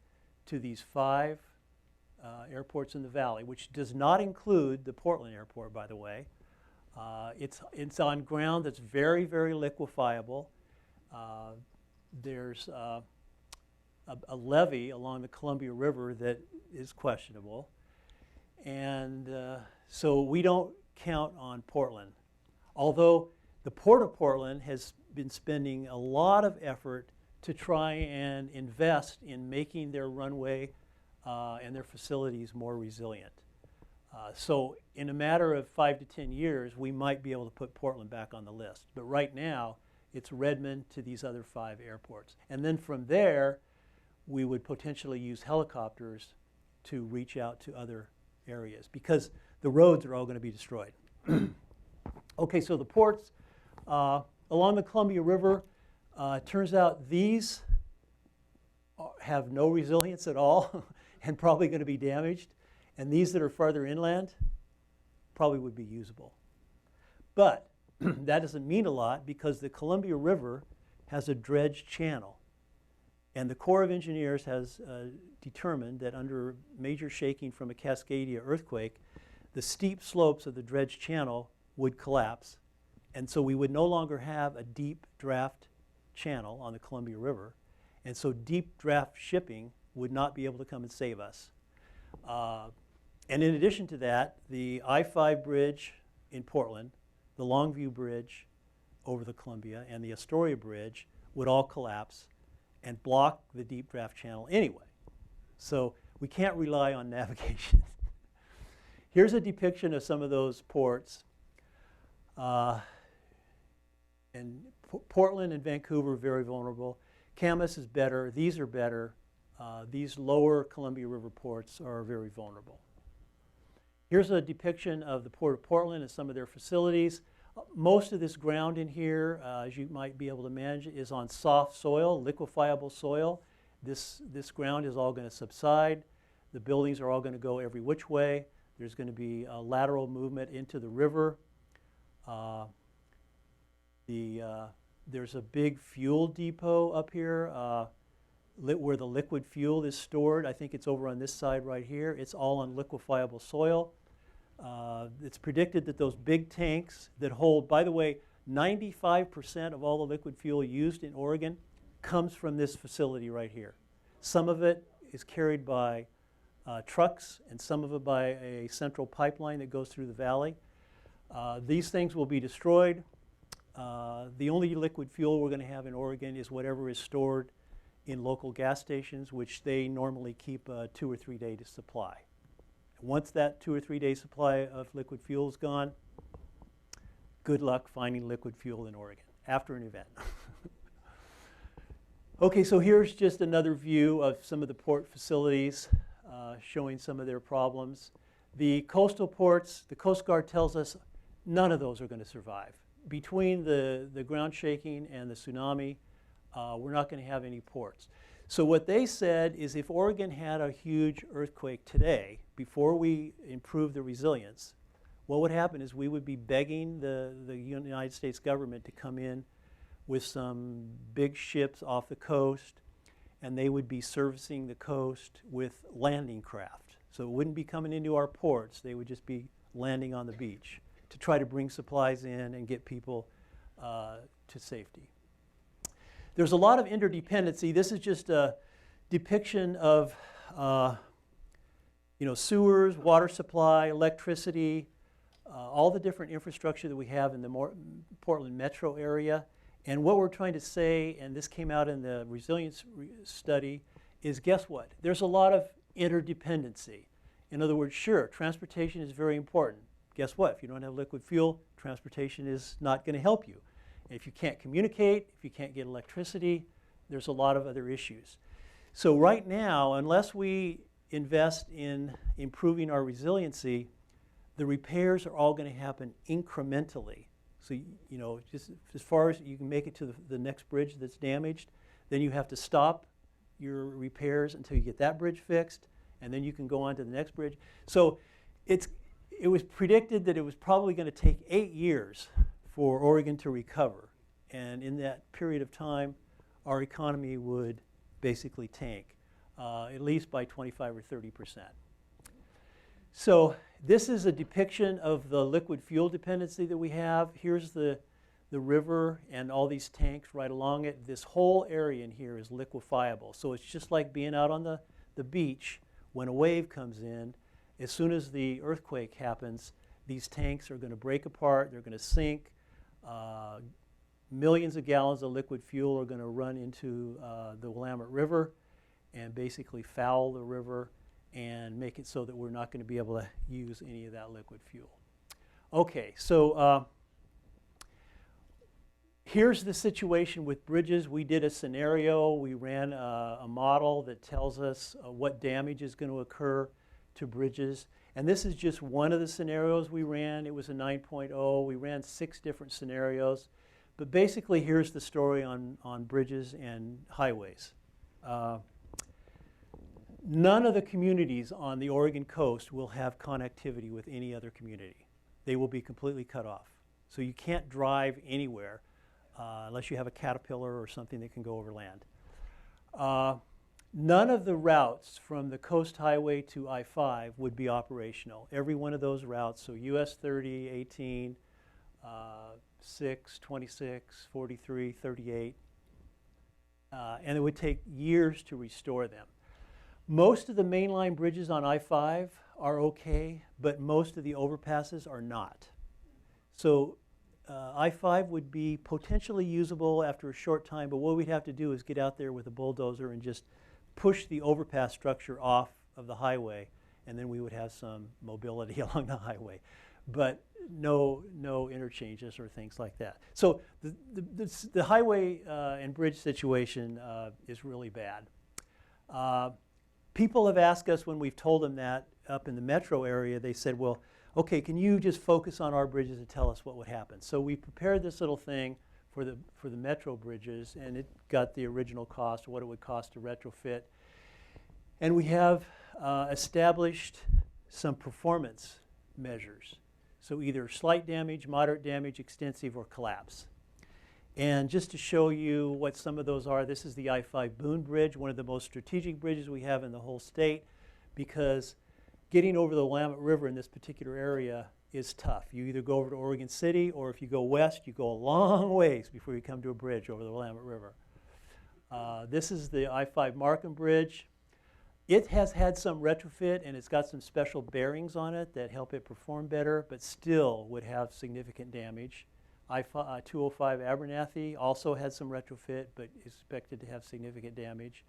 to these 5 airports in the valley, which does not include the Portland airport, by the way. It's on ground that's very, very liquefiable. There's a levee along the Columbia River that is questionable. And so we don't count on Portland. Although the Port of Portland has been spending a lot of effort to try and invest in making their runway and their facilities more resilient. So in a matter of 5 to 10 years, we might be able to put Portland back on the list. But right now, it's Redmond to these other 5 airports. And then from there, we would potentially use helicopters to reach out to other areas because the roads are all going to be destroyed. Okay, so the ports along the Columbia River, turns out these have no resilience at all and probably going to be damaged. And these that are farther inland probably would be usable. But that doesn't mean a lot because the Columbia River has a dredged channel. And the Corps of Engineers has determined that under major shaking from a Cascadia earthquake, the steep slopes of the dredged channel would collapse. And so we would no longer have a deep draft channel on the Columbia River. And so deep draft shipping would not be able to come and save us. And in addition to that, the I-5 bridge in Portland, the Longview Bridge over the Columbia, and the Astoria Bridge would all collapse and block the deep draft channel anyway. So we can't rely on navigation. Here's a depiction of some of those ports. And Portland and Vancouver are very vulnerable. Camas is better. These are better. These lower Columbia River ports are very vulnerable. Here's a depiction of the Port of Portland and some of their facilities. Most of this ground in here, as you might be able to imagine, is on soft soil, liquefiable soil. This ground is all going to subside. The buildings are all going to go every which way. There's going to be a lateral movement into the river. There's a big fuel depot up here where the liquid fuel is stored. I think it's over on this side right here. It's all on liquefiable soil. It's predicted that those big tanks that hold, by the way, 95% of all the liquid fuel used in Oregon comes from this facility right here. Some of it is carried by trucks and some of it by a central pipeline that goes through the valley. These things will be destroyed. The only liquid fuel we're going to have in Oregon is whatever is stored in local gas stations, which they normally keep a 2 or 3 day supply. Once that 2 or 3 day supply of liquid fuel is gone, good luck finding liquid fuel in Oregon after an event. Okay, so here's just another view of some of the port facilities showing some of their problems. The coastal ports, the Coast Guard tells us none of those are going to survive. Between the ground shaking and the tsunami, we're not going to have any ports. So what they said is if Oregon had a huge earthquake today, before we improve the resilience, what would happen is we would be begging the United States government to come in with some big ships off the coast, and they would be servicing the coast with landing craft. So it wouldn't be coming into our ports, they would just be landing on the beach to try to bring supplies in and get people to safety. There's a lot of interdependency. This is just a depiction of sewers, water supply, electricity, all the different infrastructure that we have in the Portland metro area. And what we're trying to say, and this came out in the resilience study, is guess what? There's a lot of interdependency. In other words, sure, transportation is very important. Guess what? If you don't have liquid fuel, transportation is not going to help you. If you can't communicate, if you can't get electricity, there's a lot of other issues. So right now, unless we invest in improving our resiliency, the repairs are all going to happen incrementally. So, just as far as you can make it to the next bridge that's damaged, then you have to stop your repairs until you get that bridge fixed, and then you can go on to the next bridge. So it was predicted that it was probably going to take 8 years for Oregon to recover. And in that period of time, our economy would basically tank, at least by 25 or 30%. So this is a depiction of the liquid fuel dependency that we have. Here's the river and all these tanks right along it. This whole area in here is liquefiable. So it's just like being out on the beach when a wave comes in, as soon as the earthquake happens, these tanks are going to break apart, they're going to sink, millions of gallons of liquid fuel are going to run into the Willamette River and basically foul the river and make it so that we're not going to be able to use any of that liquid fuel. Okay, so here's the situation with bridges. We did a scenario. We ran a model that tells us what damage is going to occur to bridges. And this is just one of the scenarios we ran. It was a 9.0. We ran 6 different scenarios. But basically, here's the story on bridges and highways. None of the communities on the Oregon coast will have connectivity with any other community. They will be completely cut off. So you can't drive anywhere unless you have a Caterpillar or something that can go over land. None of the routes from the Coast Highway to I-5 would be operational. Every one of those routes, so US 30, 18, 6, 26, 43, 38, and it would take years to restore them. Most of the mainline bridges on I-5 are okay, but most of the overpasses are not. So I-5 would be potentially usable after a short time, but what we'd have to do is get out there with a bulldozer and just push the overpass structure off of the highway, and then we would have some mobility along the highway. But no interchanges or things like that. So the highway and bridge situation is really bad. People have asked us when we've told them that up in the metro area, they said, well, okay, can you just focus on our bridges and tell us what would happen? So we prepared this little thing for the metro bridges, and it got the original cost, what it would cost to retrofit. And we have established some performance measures. So either slight damage, moderate damage, extensive, or collapse. And just to show you what some of those are, this is the I-5 Boone Bridge, one of the most strategic bridges we have in the whole state, because getting over the Willamette River in this particular area is tough. You either go over to Oregon City, or if you go west, you go a long ways before you come to a bridge over the Willamette River. This is the I-5 Markham Bridge. It has had some retrofit, and it's got some special bearings on it that help it perform better, but still would have significant damage. I-205 Abernathy also had some retrofit, but is expected to have significant damage.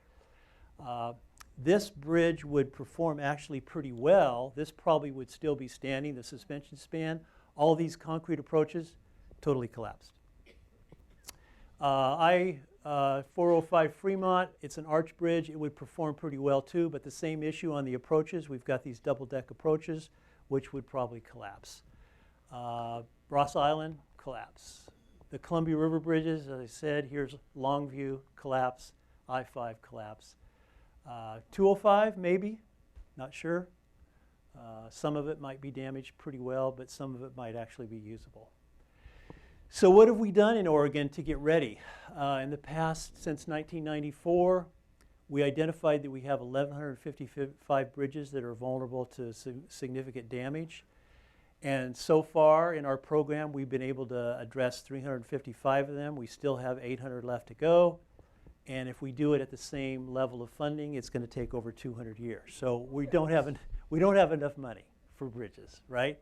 This bridge would perform actually pretty well. This probably would still be standing, the suspension span. All these concrete approaches totally collapsed. I-405 Fremont, it's an arch bridge. It would perform pretty well too, but the same issue on the approaches. We've got these double-deck approaches, which would probably collapse. Ross Island, collapse. The Columbia River bridges, as I said, here's Longview, collapse. I-5, collapse. 205, maybe, not sure. Some of it might be damaged pretty well, but some of it might actually be usable. So what have we done in Oregon to get ready? In the past, since 1994, we identified that we have 1,155 bridges that are vulnerable to significant damage. And so far in our program, we've been able to address 355 of them. We still have 800 left to go. And if we do it at the same level of funding, it's going to take over 200 years. So we don't have enough money for bridges, right?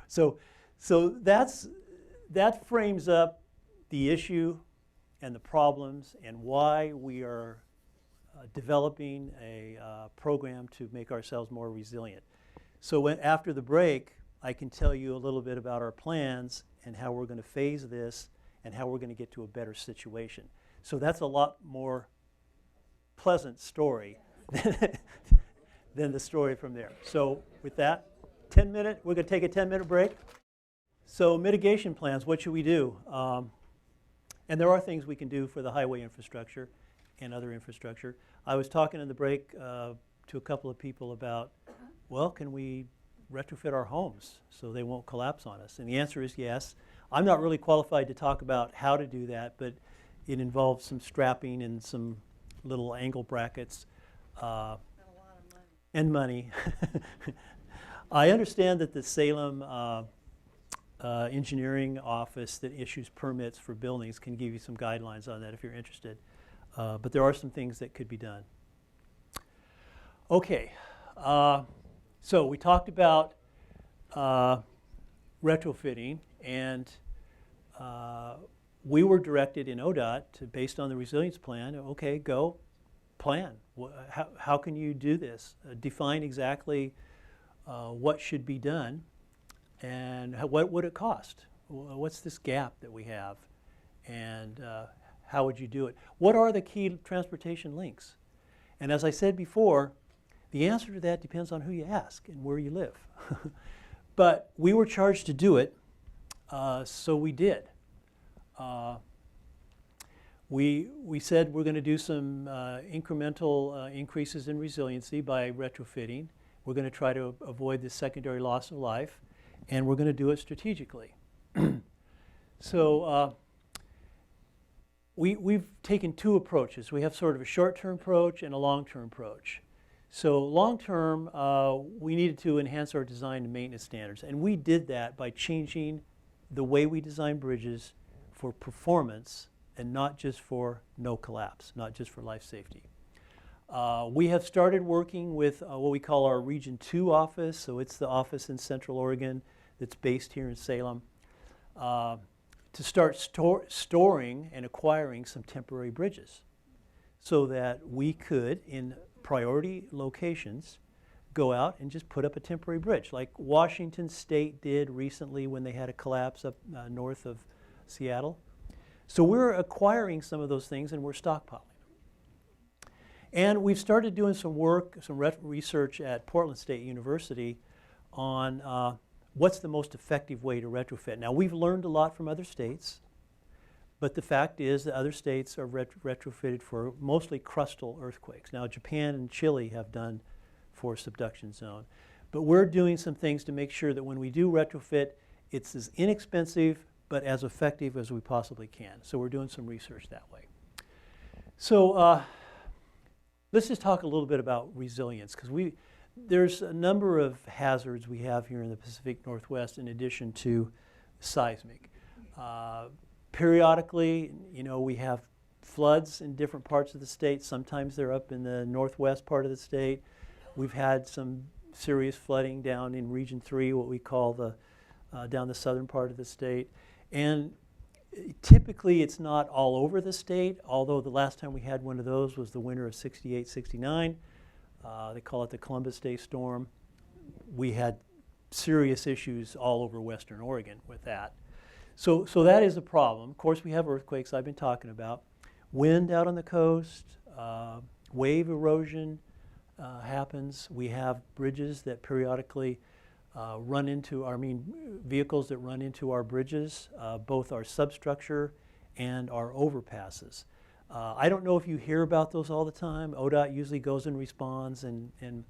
So that frames up the issue and the problems and why we are developing a program to make ourselves more resilient. So after the break, I can tell you a little bit about our plans and how we're going to phase this and how we're going to get to a better situation. So that's a lot more pleasant story than the story from there. So with that, we're going to take a 10-minute break. So mitigation plans, what should we do? And there are things we can do for the highway infrastructure and other infrastructure. I was talking in the break to a couple of people about, well, can we retrofit our homes so they won't collapse on us? And the answer is yes. I'm not really qualified to talk about how to do that, but it involves some strapping and some little angle brackets. And a lot of money. And money. I understand that the Salem engineering office that issues permits for buildings can give you some guidelines on that if you're interested. But there are some things that could be done. Okay, So we talked about retrofitting, and we were directed in ODOT to, based on the resilience plan, okay, go plan. How can you do this? Define exactly what should be done, and what would it cost? What's this gap that we have, and how would you do it? What are the key transportation links? And as I said before, the answer to that depends on who you ask and where you live. But we were charged to do it, so we did. We said we're going to do some incremental increases in resiliency by retrofitting. We're going to try to avoid the secondary loss of life, and we're going to do it strategically. So we've taken two approaches. We have sort of a short-term approach and a long-term approach. So long-term, we needed to enhance our design and maintenance standards, and we did that by changing the way we design bridges for performance and not just for no collapse, not just for life safety. We have started working with what we call our Region 2 office, so it's the office in Central Oregon that's based here in Salem, to start storing and acquiring some temporary bridges so that we could, in priority locations, go out and just put up a temporary bridge, like Washington State did recently when they had a collapse up north of Seattle. So we're acquiring some of those things and we're stockpiling. And we've started doing some work, some research at Portland State University on what's the most effective way to retrofit. Now, we've learned a lot from other states, but the fact is that other states are retrofitted for mostly crustal earthquakes. Now, Japan and Chile have done for subduction zone. But we're doing some things to make sure that when we do retrofit, it's as inexpensive but as effective as we possibly can. So we're doing some research that way. So let's just talk a little bit about resilience, because there's a number of hazards we have here in the Pacific Northwest in addition to seismic. Periodically, we have floods in different parts of the state. Sometimes they're up in the northwest part of the state. We've had some serious flooding down in Region 3, what we call down the southern part of the state. And typically it's not all over the state, although the last time we had one of those was the winter of 68, 69. They call it the Columbus Day storm. We had serious issues all over Western Oregon with that. So that is a problem. Of course, we have earthquakes I've been talking about. Wind out on the coast, wave erosion happens. We have bridges that periodically vehicles that run into our bridges, both our substructure and our overpasses. I don't know if you hear about those all the time. ODOT usually goes and responds and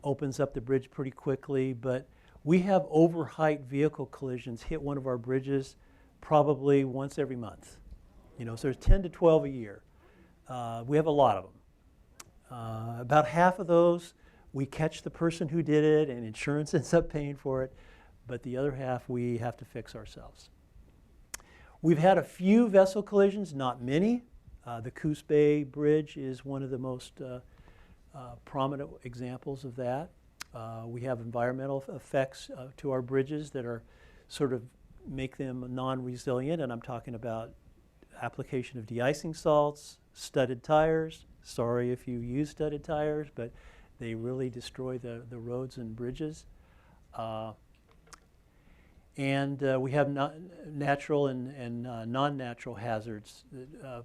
opens up the bridge pretty quickly, but we have overheight vehicle collisions hit one of our bridges probably once every month. So there's 10 to 12 a year. We have a lot of them. About half of those, we catch the person who did it and insurance ends up paying for it, but the other half we have to fix ourselves. We've had a few vessel collisions, not many. The Coos Bay Bridge is one of the most prominent examples of that. We have environmental effects to our bridges that are sort of make them non-resilient, and I'm talking about application of de-icing salts, studded tires. Sorry if you use studded tires, but they really destroy the roads and bridges. And we have natural and non-natural hazards that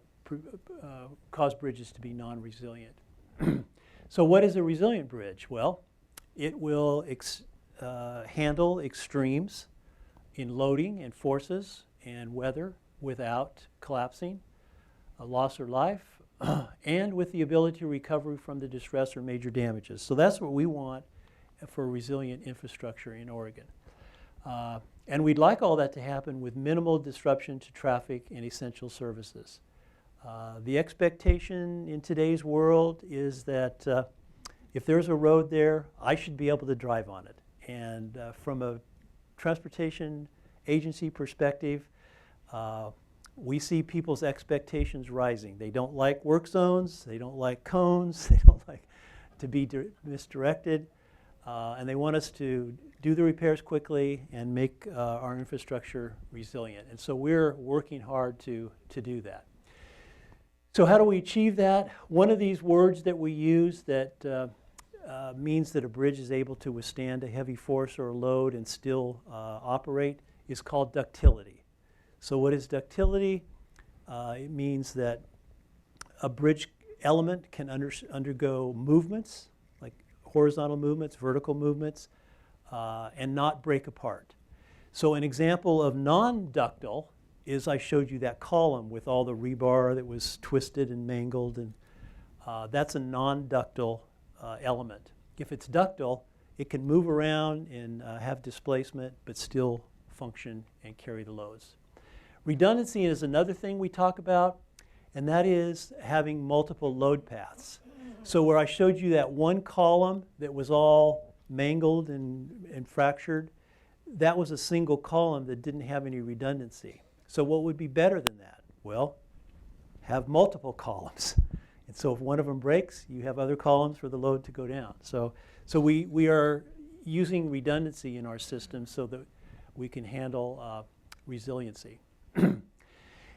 cause bridges to be non-resilient. So what is a resilient bridge? Well, it will handle extremes in loading and forces and weather without collapsing, loss or life, and with the ability to recover from the distress or major damages. So that's what we want for resilient infrastructure in Oregon. And we'd like all that to happen with minimal disruption to traffic and essential services. The expectation in today's world is that if there's a road there, I should be able to drive on it. And from a transportation agency perspective, we see people's expectations rising. They don't like work zones, they don't like cones, they don't like to be misdirected. and they want us to do the repairs quickly and make our infrastructure resilient. And so we're working hard to do that. So how do we achieve that? One of these words that we use that means that a bridge is able to withstand a heavy force or a load and still operate is called ductility. So what is ductility? It means that a bridge element can undergo movements, like horizontal movements, vertical movements, and not break apart. So an example of non-ductile is I showed you that column with all the rebar that was twisted and mangled, and that's a non-ductile element. If it's ductile, it can move around and have displacement, but still function and carry the loads. Redundancy is another thing we talk about, and that is having multiple load paths. So where I showed you that one column that was all mangled and fractured, that was a single column that didn't have any redundancy. So what would be better than that? Well, have multiple columns. And so if one of them breaks, you have other columns for the load to go down. So we are using redundancy in our system so that we can handle resiliency.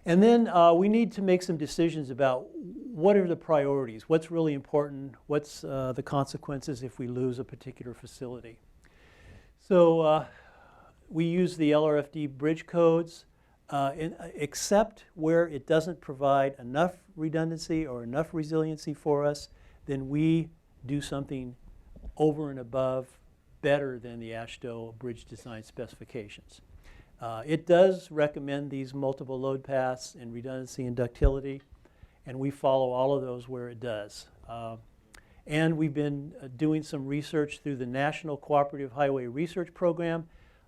And then we need to make some decisions about what are the priorities, what's really important, what's the consequences if we lose a particular facility. So we use the LRFD bridge codes, except where it doesn't provide enough redundancy or enough resiliency for us, then we do something over and above better than the AASHTO bridge design specifications. It does recommend these multiple load paths and redundancy and ductility, and we follow all of those where it does. And we've been doing some research through the National Cooperative Highway Research Program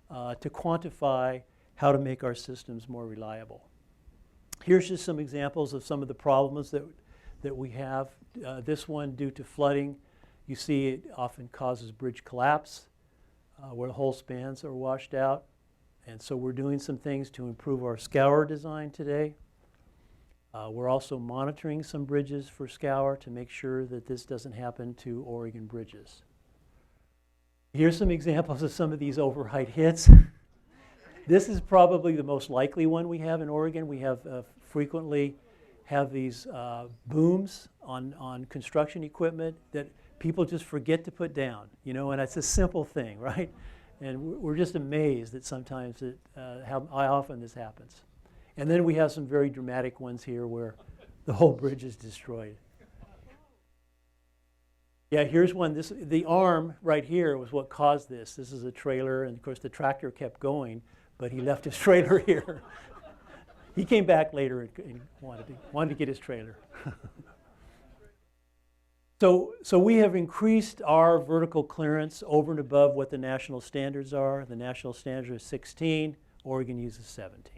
to quantify how to make our systems more reliable. Here's just some examples of some of the problems that we have. This one, due to flooding, you see it often causes bridge collapse where the whole spans are washed out. And so we're doing some things to improve our scour design today. We're also monitoring some bridges for scour to make sure that this doesn't happen to Oregon bridges. Here's some examples of some of these overheight hits. This is probably the most likely one we have in Oregon. We have frequently have these booms on construction equipment that people just forget to put down, you know, and it's a simple thing, right? And we're just amazed that sometimes how often this happens. And then we have some very dramatic ones here where the whole bridge is destroyed. Yeah, here's one. The arm right here was what caused this. This is a trailer, and of course the tractor kept going, but he left his trailer here. He came back later and wanted to get his trailer. So we have increased our vertical clearance over and above what the national standards are. The national standard is 16. Oregon uses 17.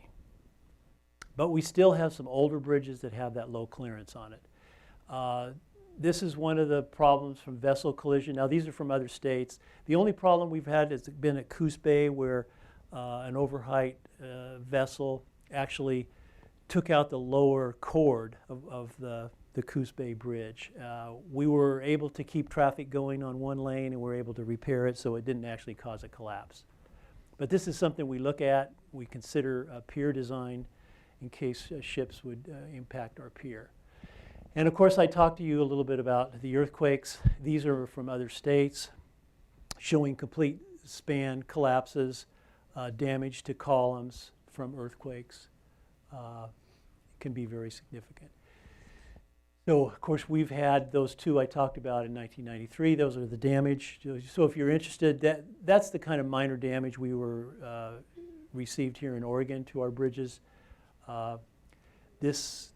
But we still have some older bridges that have that low clearance on it. This is one of the problems from vessel collision. Now, these are from other states. The only problem we've had has been at Coos Bay, where an overheight vessel actually took out the lower chord of the Coos Bay Bridge. We were able to keep traffic going on one lane, and we were able to repair it so it didn't actually cause a collapse. But this is something we look at. We consider pier design in case ships would impact our pier. And of course, I talked to you a little bit about the earthquakes. These are from other states, showing complete span collapses, damage to columns from earthquakes. Can be very significant. So, of course, we've had those two I talked about in 1993. Those are the damage. So if you're interested, that's the kind of minor damage we received here in Oregon to our bridges. This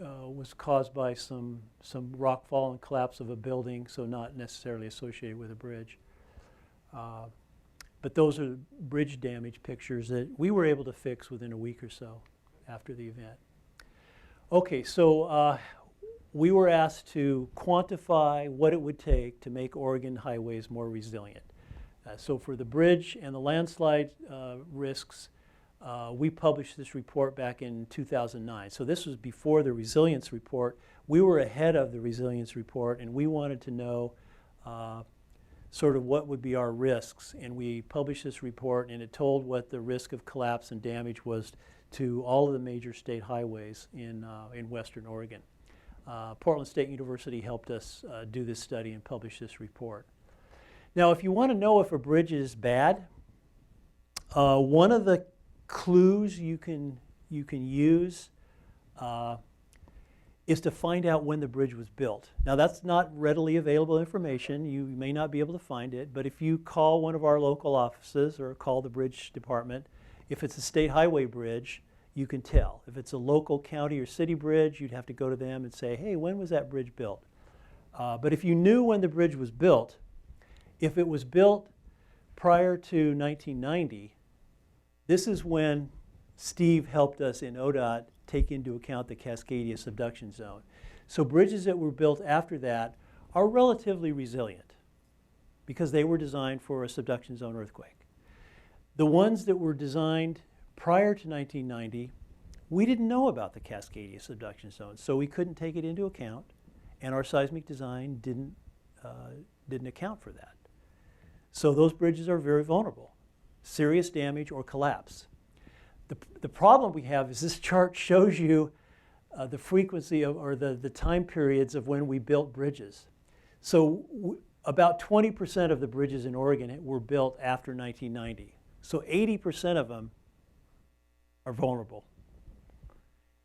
was caused by some rockfall and collapse of a building, so not necessarily associated with a bridge. But those are bridge damage pictures that we were able to fix within a week or so after the event. Okay, so we were asked to quantify what it would take to make Oregon highways more resilient. So for the bridge and the landslide risks, we published this report back in 2009. So this was before the resilience report. We were ahead of the resilience report, and we wanted to know sort of what would be our risks. And we published this report, and it told what the risk of collapse and damage was to all of the major state highways in Western Oregon. Portland State University helped us do this study and publish this report. Now, if you want to know if a bridge is bad, one of the clues you can use is to find out when the bridge was built. Now, that's not readily available information. You may not be able to find it, but if you call one of our local offices or call the bridge department, if it's a state highway bridge, you can tell. If it's a local county or city bridge, you'd have to go to them and say, hey, when was that bridge built? But if you knew when the bridge was built, if it was built prior to 1990, this is when Steve helped us in ODOT take into account the Cascadia subduction zone. So bridges that were built after that are relatively resilient because they were designed for a subduction zone earthquake. The ones that were designed prior to 1990, we didn't know about the Cascadia subduction zone, so we couldn't take it into account, and our seismic design didn't account for that. So those bridges are very vulnerable, serious damage or collapse. The problem we have is this chart shows you the frequency of, or the time periods of when we built bridges. So about 20% of the bridges in Oregon were built after 1990. So 80% of them are vulnerable.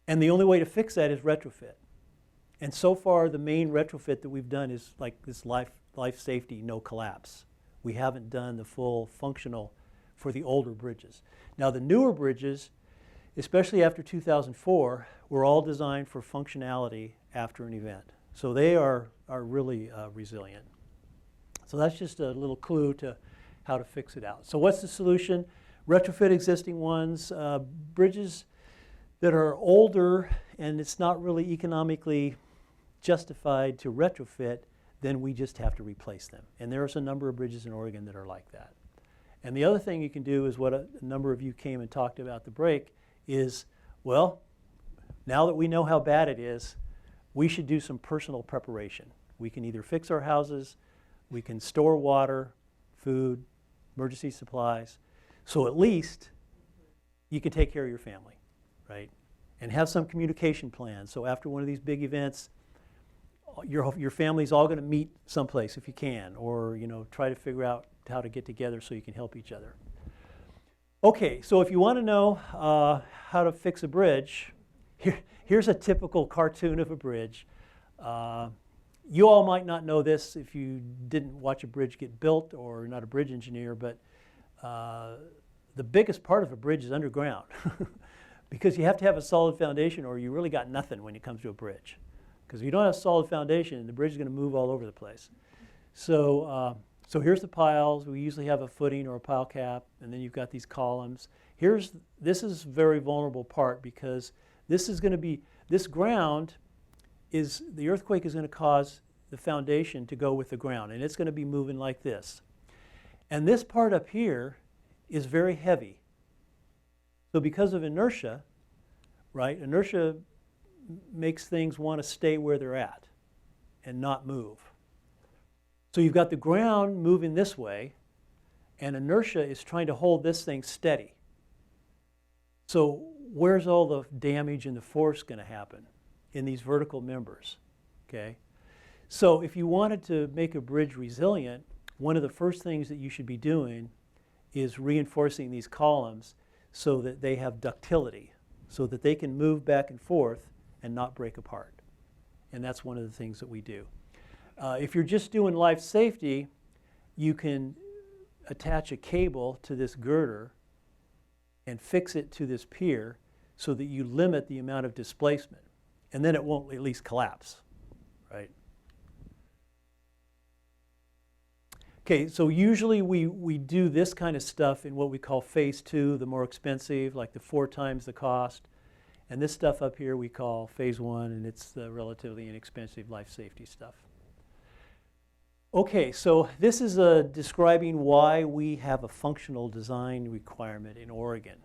And the only way to fix that is retrofit. And so far, the main retrofit that we've done is like this life safety, no collapse. We haven't done the full functional for the older bridges. Now, the newer bridges, especially after 2004, were all designed for functionality after an event. So they are really resilient. So that's just a little clue to how to fix it out. So what's the solution? Retrofit existing ones, bridges that are older and it's not really economically justified to retrofit, then we just have to replace them. And there's a number of bridges in Oregon that are like that. And the other thing you can do is what a number of you came and talked about the break is, well, now that we know how bad it is, we should do some personal preparation. We can either fix our houses, we can store water, food, emergency supplies, so at least you can take care of your family, right? And have some communication plans. So after one of these big events, your family's all going to meet someplace if you can, or try to figure out how to get together so you can help each other. Okay, so if you want to know how to fix a bridge, here's a typical cartoon of a bridge. You all might not know this if you didn't watch a bridge get built or are not a bridge engineer, but the biggest part of a bridge is underground because you have to have a solid foundation or you really got nothing when it comes to a bridge. Because if you don't have a solid foundation, the bridge is going to move all over the place. So here's the piles. We usually have a footing or a pile cap, and then you've got these columns. This is a very vulnerable part because this ground the earthquake is going to cause the foundation to go with the ground, and it's going to be moving like this. And this part up here is very heavy. So because of inertia, right, inertia makes things want to stay where they're at and not move. So you've got the ground moving this way, and inertia is trying to hold this thing steady. So where's all the damage and the force going to happen? In these vertical members, okay? So if you wanted to make a bridge resilient, one of the first things that you should be doing is reinforcing these columns so that they have ductility, so that they can move back and forth and not break apart. And that's one of the things that we do. If you're just doing life safety, you can attach a cable to this girder and fix it to this pier so that you limit the amount of displacement. And then it won't at least collapse, right? Okay, so usually we do this kind of stuff in what we call phase 2, the more expensive, like the 4 times the cost. And this stuff up here we call phase 1, and it's the relatively inexpensive life safety stuff. Okay, so this is describing why we have a functional design requirement in Oregon.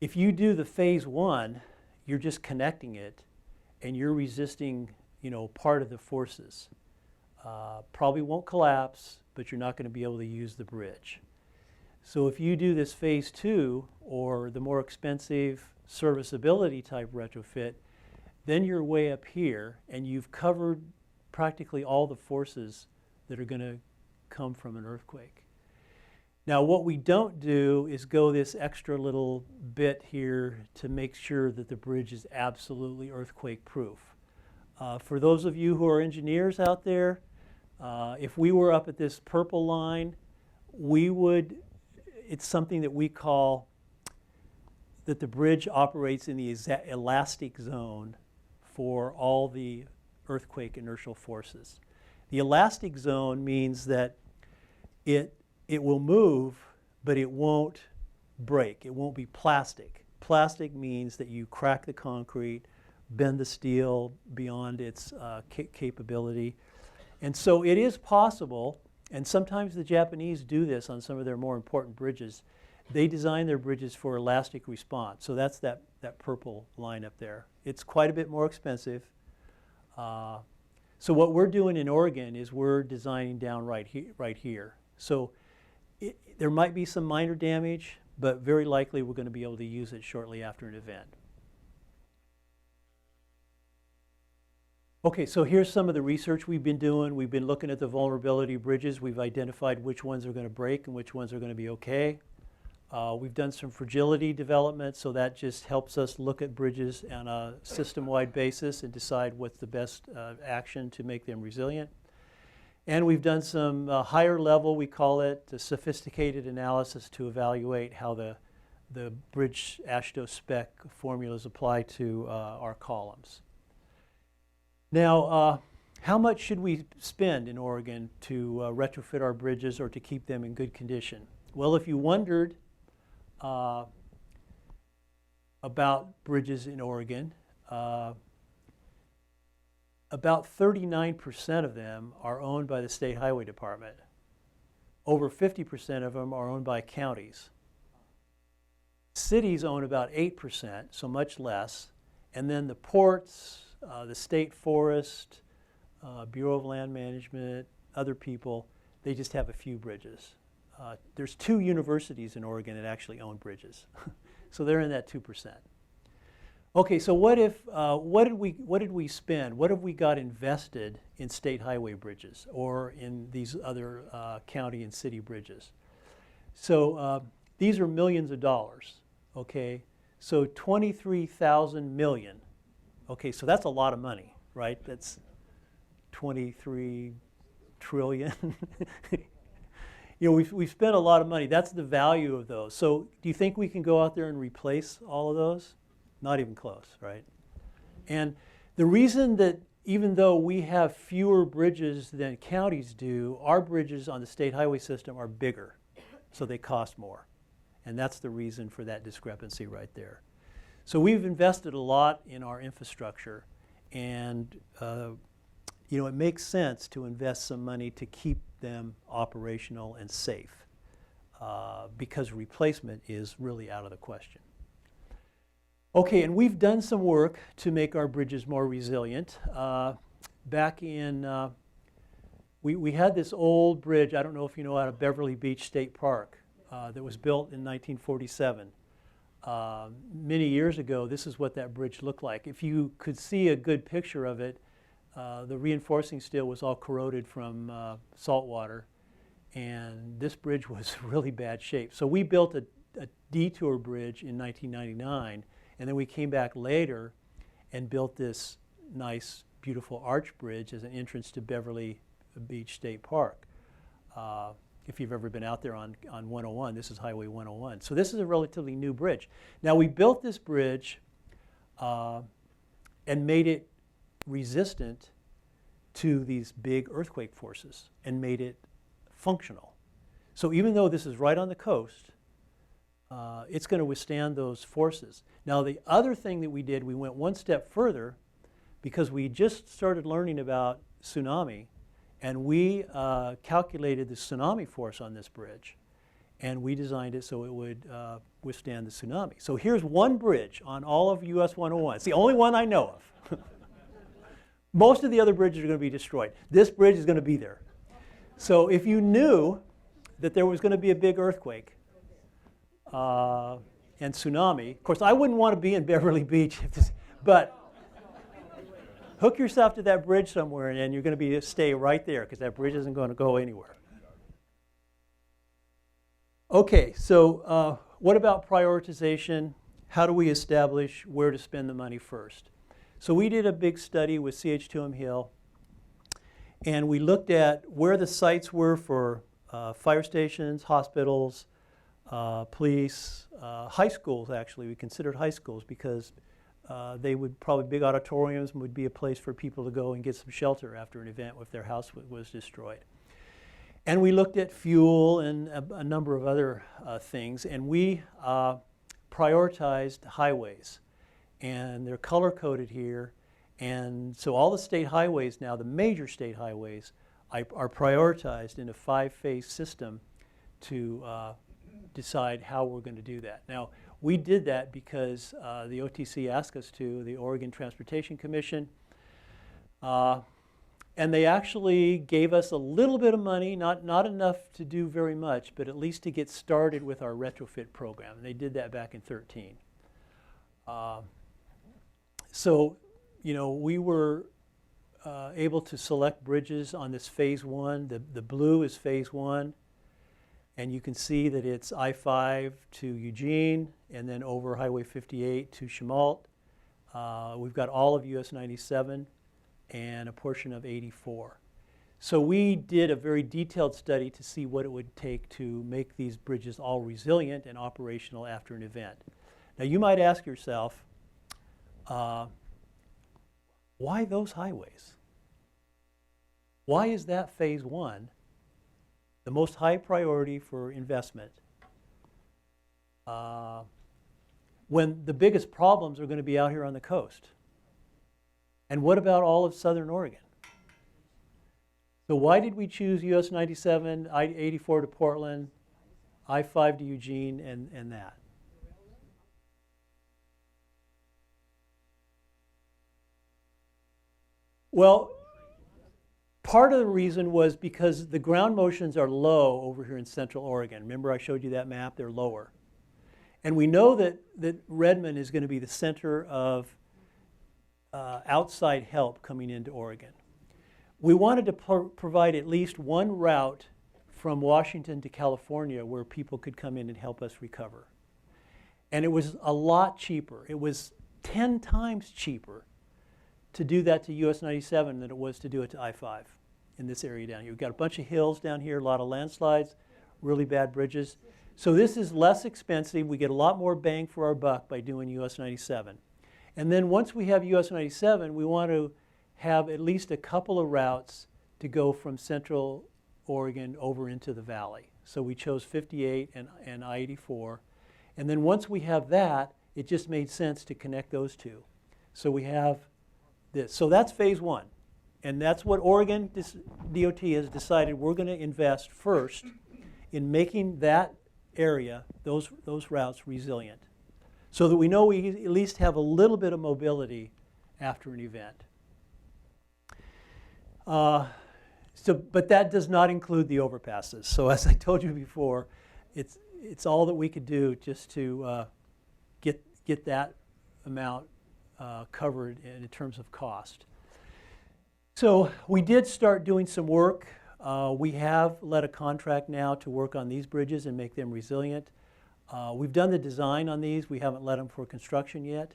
If you do the phase 1, you're just connecting it, and you're resisting, part of the forces. Probably won't collapse, but you're not going to be able to use the bridge. So if you do this phase 2 or the more expensive serviceability type retrofit, then you're way up here and you've covered practically all the forces that are going to come from an earthquake. Now what we don't do is go this extra little bit here to make sure that the bridge is absolutely earthquake proof. For those of you who are engineers out there, if we were up at this purple line, it's something that we call that the bridge operates in the elastic zone for all the earthquake inertial forces. The elastic zone means that it will move, but it won't break. It won't be plastic. Plastic means that you crack the concrete, bend the steel beyond its capability. And so it is possible, and sometimes the Japanese do this on some of their more important bridges. They design their bridges for elastic response. So that's that purple line up there. It's quite a bit more expensive. So what we're doing in Oregon is we're designing down right here. So there might be some minor damage, but very likely we're going to be able to use it shortly after an event. Okay, so here's some of the research we've been doing. We've been looking at the vulnerability of bridges. We've identified which ones are going to break and which ones are going to be okay. We've done some fragility development, so that just helps us look at bridges on a system-wide basis and decide what's the best action to make them resilient. And we've done some higher level, we call it, the sophisticated analysis to evaluate how the bridge AASHTO spec formulas apply to our columns. Now, how much should we spend in Oregon to retrofit our bridges or to keep them in good condition? Well, if you wondered about bridges in Oregon, about 39% of them are owned by the State Highway Department. Over 50% of them are owned by counties. Cities own about 8%, so much less. And then the ports, the state forest, Bureau of Land Management, other people, they just have a few bridges. There's 2 universities in Oregon that actually own bridges. So they're in that 2%. Okay, so what did we spend? What have we got invested in state highway bridges or in these other county and city bridges? So these are millions of dollars, okay? So 23,000 million. Okay, so that's a lot of money, right? That's 23 trillion. You know, we've spent a lot of money. That's the value of those. So do you think we can go out there and replace all of those? Not even close, right? And the reason that even though we have fewer bridges than counties do, our bridges on the state highway system are bigger, so they cost more. And that's the reason for that discrepancy right there. So we've invested a lot in our infrastructure, and you know, it makes sense to invest some money to keep them operational and safe because replacement is really out of the question. Okay, and we've done some work to make our bridges more resilient. Back in, we had this old bridge, I don't know if you know, out of Beverly Beach State Park that was built in 1947. Many years ago, this is what that bridge looked like. If you could see a good picture of it, the reinforcing steel was all corroded from salt water, and this bridge was really bad shape. So we built a detour bridge in 1999, and then we came back later and built this nice, beautiful arch bridge as an entrance to Beverly Beach State Park. If you've ever been out there on 101, this is Highway 101. So this is a relatively new bridge. Now we built this bridge and made it resistant to these big earthquake forces and made it functional. So even though this is right on the coast, it's going to withstand those forces. Now the other thing that we did, we went one step further because we just started learning about tsunami, and we calculated the tsunami force on this bridge, and we designed it so it would withstand the tsunami. So here's one bridge on all of US 101. It's the only one I know of. Most of the other bridges are going to be destroyed. This bridge is going to be there. So if you knew that there was going to be a big earthquake and tsunami, of course, I wouldn't want to be in Beverly Beach, but hook yourself to that bridge somewhere, and you're going to stay right there because that bridge isn't going to go anywhere. Okay, so what about prioritization? How do we establish where to spend the money first? So we did a big study with CH2M Hill, and we looked at where the sites were for fire stations, hospitals, police, high schools actually. We considered high schools because they would probably, big auditoriums would be a place for people to go and get some shelter after an event if their house was destroyed. And we looked at fuel and a number of other things, and we prioritized highways. And they're color-coded here. And so all the state highways now, the major state highways, are prioritized in a 5-phase system to decide how we're going to do that. Now, we did that because the OTC asked us to, the Oregon Transportation Commission. And they actually gave us a little bit of money, not enough to do very much, but at least to get started with our retrofit program. And they did that back in 2013. So, you know, we were able to select bridges on this phase 1. The blue is phase 1. And you can see that it's I-5 to Eugene, and then over Highway 58 to Chenault. We've got all of US 97 and a portion of 84. So we did a very detailed study to see what it would take to make these bridges all resilient and operational after an event. Now you might ask yourself, why those highways? Why is that phase 1 the most high priority for investment when the biggest problems are going to be out here on the coast? And what about all of southern Oregon? So why did we choose US 97, I-84 to Portland, I-5 to Eugene, and that? Well, part of the reason was because the ground motions are low over here in central Oregon. Remember I showed you that map? They're lower. And we know that Redmond is going to be the center of outside help coming into Oregon. We wanted to provide at least one route from Washington to California where people could come in and help us recover. And it was a lot cheaper. It was 10 times cheaper to do that to US 97 than it was to do it to I-5 in this area down here. We've got a bunch of hills down here, a lot of landslides, really bad bridges. So this is less expensive. We get a lot more bang for our buck by doing US 97. And then once we have US 97, we want to have at least a couple of routes to go from central Oregon over into the valley. So we chose 58 and I-84. And then once we have that, it just made sense to connect those two. So we have this. So that's phase 1. And that's what Oregon DOT has decided we're going to invest first in making that area, those routes, resilient, so that we know we at least have a little bit of mobility after an event. But that does not include the overpasses. So as I told you before, it's all that we could do just to get that amount covered in terms of cost. So we did start doing some work. We have let a contract now to work on these bridges and make them resilient. We've done the design on these. We haven't let them for construction yet.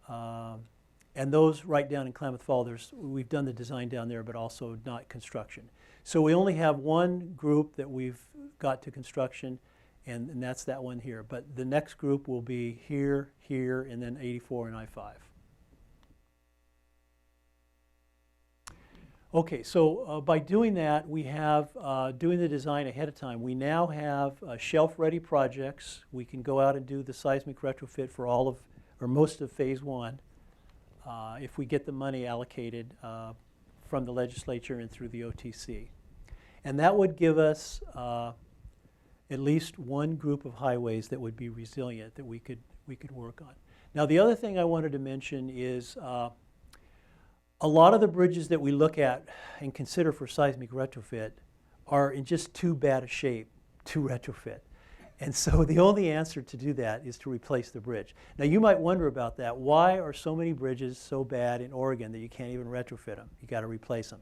And those right down in Klamath Falls, we've done the design down there, but also not construction. So we only have one group that we've got to construction, and that's that one here. But the next group will be here, here, and then 84 and I-5. Okay, so by doing that, we have, doing the design ahead of time, we now have shelf-ready projects. We can go out and do the seismic retrofit for all of, or most of phase 1, if we get the money allocated from the legislature and through the OTC. And that would give us at least one group of highways that would be resilient that we could work on. Now, the other thing I wanted to mention is A lot of the bridges that we look at and consider for seismic retrofit are in just too bad a shape to retrofit. And so the only answer to do that is to replace the bridge. Now you might wonder about that. Why are so many bridges so bad in Oregon that you can't even retrofit them? You got to replace them.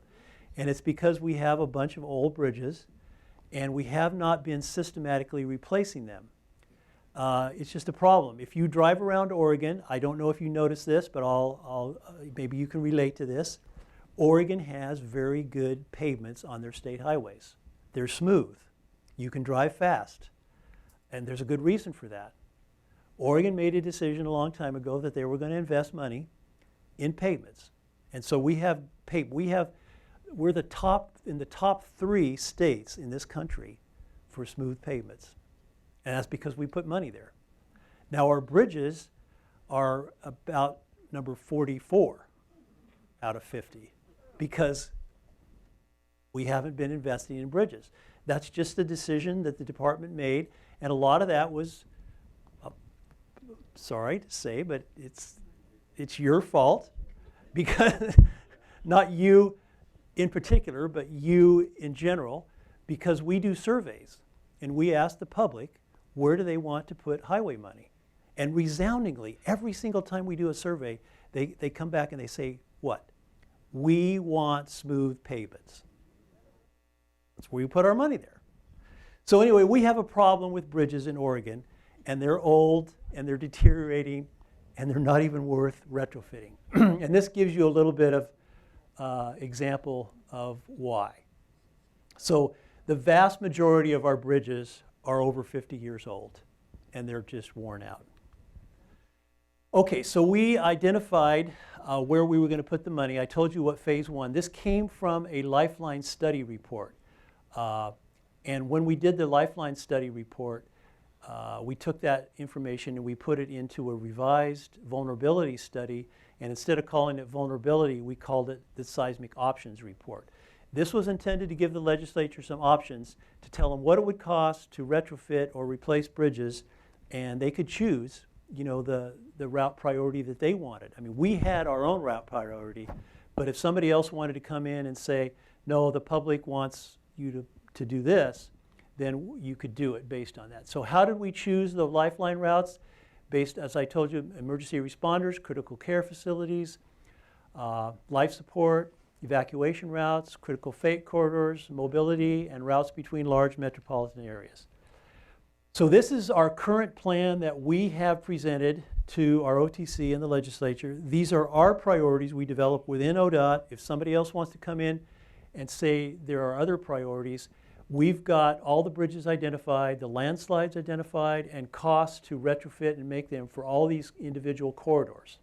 And it's because we have a bunch of old bridges and we have not been systematically replacing them. It's just a problem. If you drive around Oregon, I don't know if you notice this, but maybe you can relate to this. Oregon has very good pavements on their state highways. They're smooth. You can drive fast. And there's a good reason for that. Oregon made a decision a long time ago that they were going to invest money in pavements. And so we're in the top 3 states in this country for smooth pavements. And that's because we put money there. Now our bridges are about number 44 out of 50 because we haven't been investing in bridges. That's just a decision that the department made, and a lot of that was, sorry to say, but it's your fault, because not you in particular, but you in general, because we do surveys, and we ask the public, where do they want to put highway money? And resoundingly, every single time we do a survey, they come back and they say, what? We want smooth pavements. That's where we put our money there. So anyway, we have a problem with bridges in Oregon, and they're old, and they're deteriorating, and they're not even worth retrofitting. And this gives you a little bit of example of why. So the vast majority of our bridges are over 50 years old, and they're just worn out. Okay, so we identified where we were going to put the money. I told you what phase 1. This came from a Lifeline study report. And when we did the Lifeline study report, we took that information and we put it into a revised vulnerability study. And instead of calling it vulnerability, we called it the Seismic Options Report. This was intended to give the legislature some options to tell them what it would cost to retrofit or replace bridges, and they could choose, you know, the route priority that they wanted. I mean, we had our own route priority, but if somebody else wanted to come in and say, no, the public wants you to do this, then you could do it based on that. So how did we choose the Lifeline routes? Based, as I told you, emergency responders, critical care facilities, life support, evacuation routes, critical fate corridors, mobility, and routes between large metropolitan areas. So this is our current plan that we have presented to our OTC and the legislature. These are our priorities we developed within ODOT. If somebody else wants to come in and say there are other priorities, we've got all the bridges identified, the landslides identified, and costs to retrofit and make them for all these individual corridors.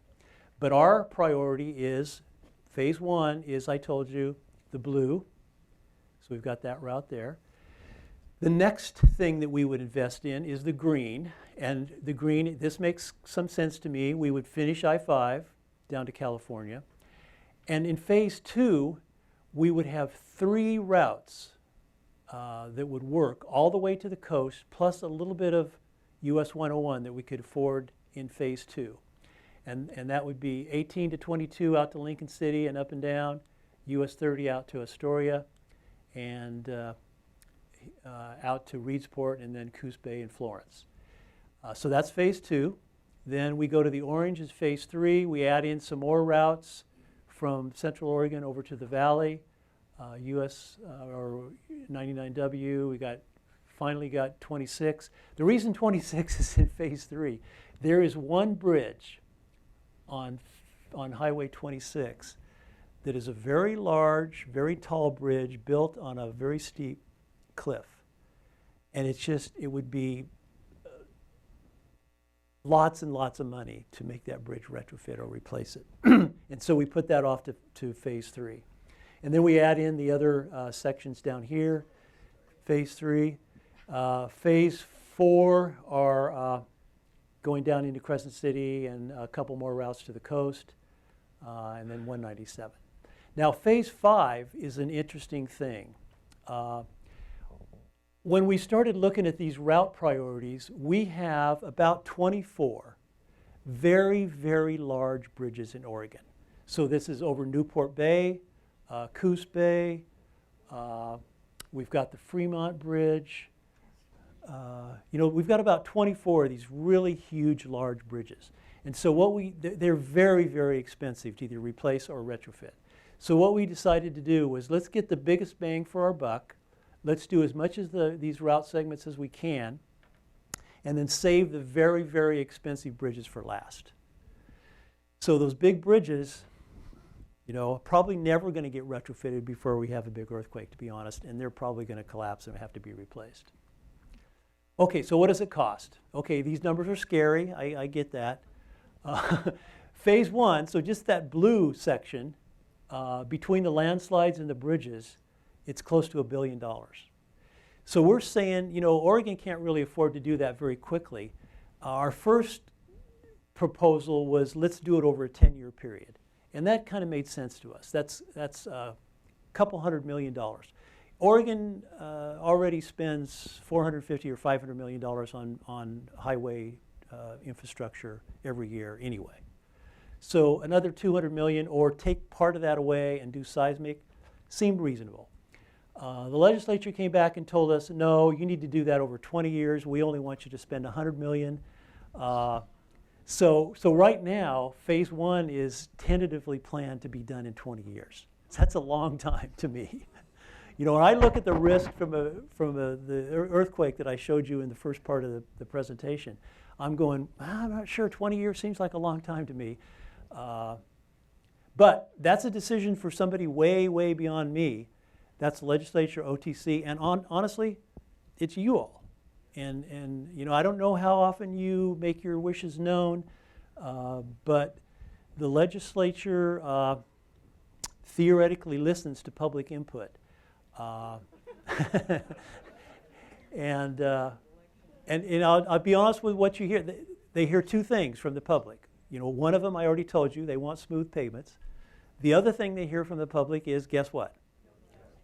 But our priority is, phase 1 is, I told you, the blue. So we've got that route there. The next thing that we would invest in is the green. And the green, this makes some sense to me. We would finish I-5 down to California. And in phase 2, we would have 3 routes that would work all the way to the coast, plus a little bit of US 101 that we could afford in phase 2. And that would be 18 to 22 out to Lincoln City and up and down, US 30 out to Astoria, and out to Reedsport, and then Coos Bay and Florence. So that's phase 2. Then we go to the orange is phase 3. We add in some more routes from Central Oregon over to the valley, US or 99W. We finally got 26. The reason 26 is in phase 3, there is one bridge on Highway 26 that is a very large, very tall bridge built on a very steep cliff. And it would be lots and lots of money to make that bridge retrofit or replace it. And so we put that off to phase 3. And then we add in the other sections down here, phase 3. Phase 4 are going down into Crescent City and a couple more routes to the coast, and then 197. Now, phase 5 is an interesting thing. When we started looking at these route priorities, we have about 24 very, very large bridges in Oregon. So this is over Newport Bay, Coos Bay. We've got the Fremont Bridge. We've got about 24 of these really huge, large bridges. And so they're very, very expensive to either replace or retrofit. So what we decided to do was, let's get the biggest bang for our buck. Let's do as much of these route segments as we can, and then save the very, very expensive bridges for last. So those big bridges, probably never going to get retrofitted before we have a big earthquake, to be honest, and they're probably going to collapse and have to be replaced. Okay, so what does it cost? Okay, these numbers are scary. I get that. Phase one, so just that blue section, between the landslides and the bridges, it's close to $1 billion. So we're saying, Oregon can't really afford to do that very quickly. Our first proposal was, let's do it over a 10-year period. And that kind of made sense to us. That's a couple $100 million. Oregon already spends $450 or $500 million on highway infrastructure every year anyway. So another $200 million, or take part of that away and do seismic, seemed reasonable. The legislature came back and told us, no, you need to do that over 20 years. We only want you to spend $100 million. So right now, phase one is tentatively planned to be done in 20 years. That's a long time to me. When I look at the risk from the earthquake that I showed you in the first part of the presentation, I'm going, I'm not sure, 20 years seems like a long time to me. But that's a decision for somebody way, way beyond me. That's legislature, OTC, and honestly, it's you all. And I don't know how often you make your wishes known, but the legislature theoretically listens to public input. And I'll be honest with what you hear. They hear two things from the public. One of them I already told you, they want smooth payments. The other thing they hear from the public is, guess what?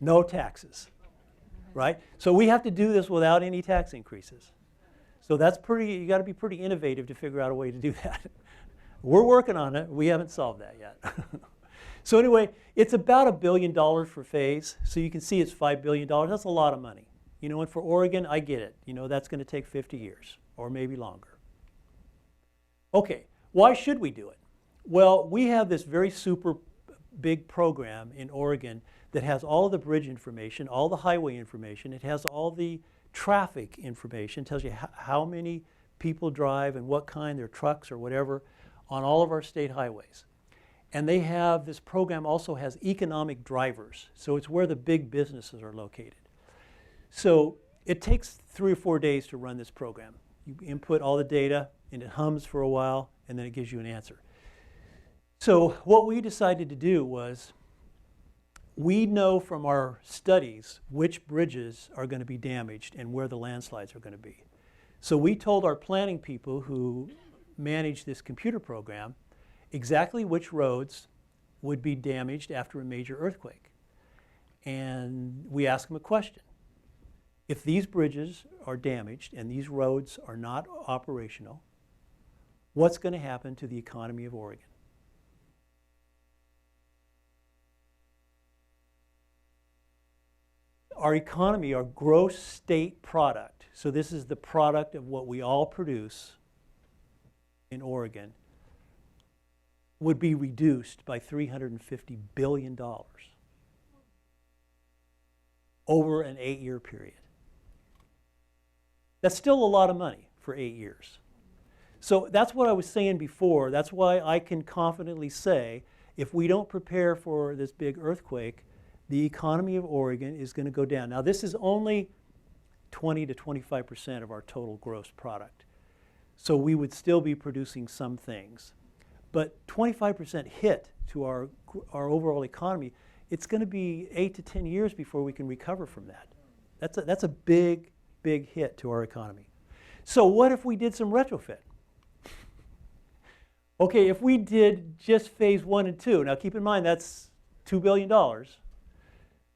No taxes, right? So we have to do this without any tax increases. So you got to be pretty innovative to figure out a way to do that. We're working on it. We haven't solved that yet. So anyway, it's about $1 billion for phase. So you can see it's $5 billion. That's a lot of money. And for Oregon, I get it. That's going to take 50 years or maybe longer. Okay, why should we do it? Well, we have this very super big program in Oregon that has all the bridge information, all the highway information. It has all the traffic information, tells you how many people drive and what kind, their trucks or whatever, on all of our state highways. And this program also has economic drivers. So it's where the big businesses are located. So it takes 3 or 4 days to run this program. You input all the data, and it hums for a while, and then it gives you an answer. So what we decided to do was, we know from our studies which bridges are going to be damaged and where the landslides are going to be. So we told our planning people who manage this computer program exactly which roads would be damaged after a major earthquake. And we asked them a question. If these bridges are damaged and these roads are not operational, what's going to happen to the economy of Oregon? Our economy, our gross state product, so this is the product of what we all produce in Oregon, would be reduced by $350 billion over an 8-year period. That's still a lot of money for 8 years. So that's what I was saying before. That's why I can confidently say, if we don't prepare for this big earthquake, the economy of Oregon is going to go down. Now, this is only 20 to 25% of our total gross product. So we would still be producing some things. But 25% hit to our overall economy, it's going to be 8 to 10 years before we can recover from that. That's a big, big hit to our economy. So what if we did some retrofit? Okay, if we did just phase 1 and 2, now keep in mind that's $2 billion.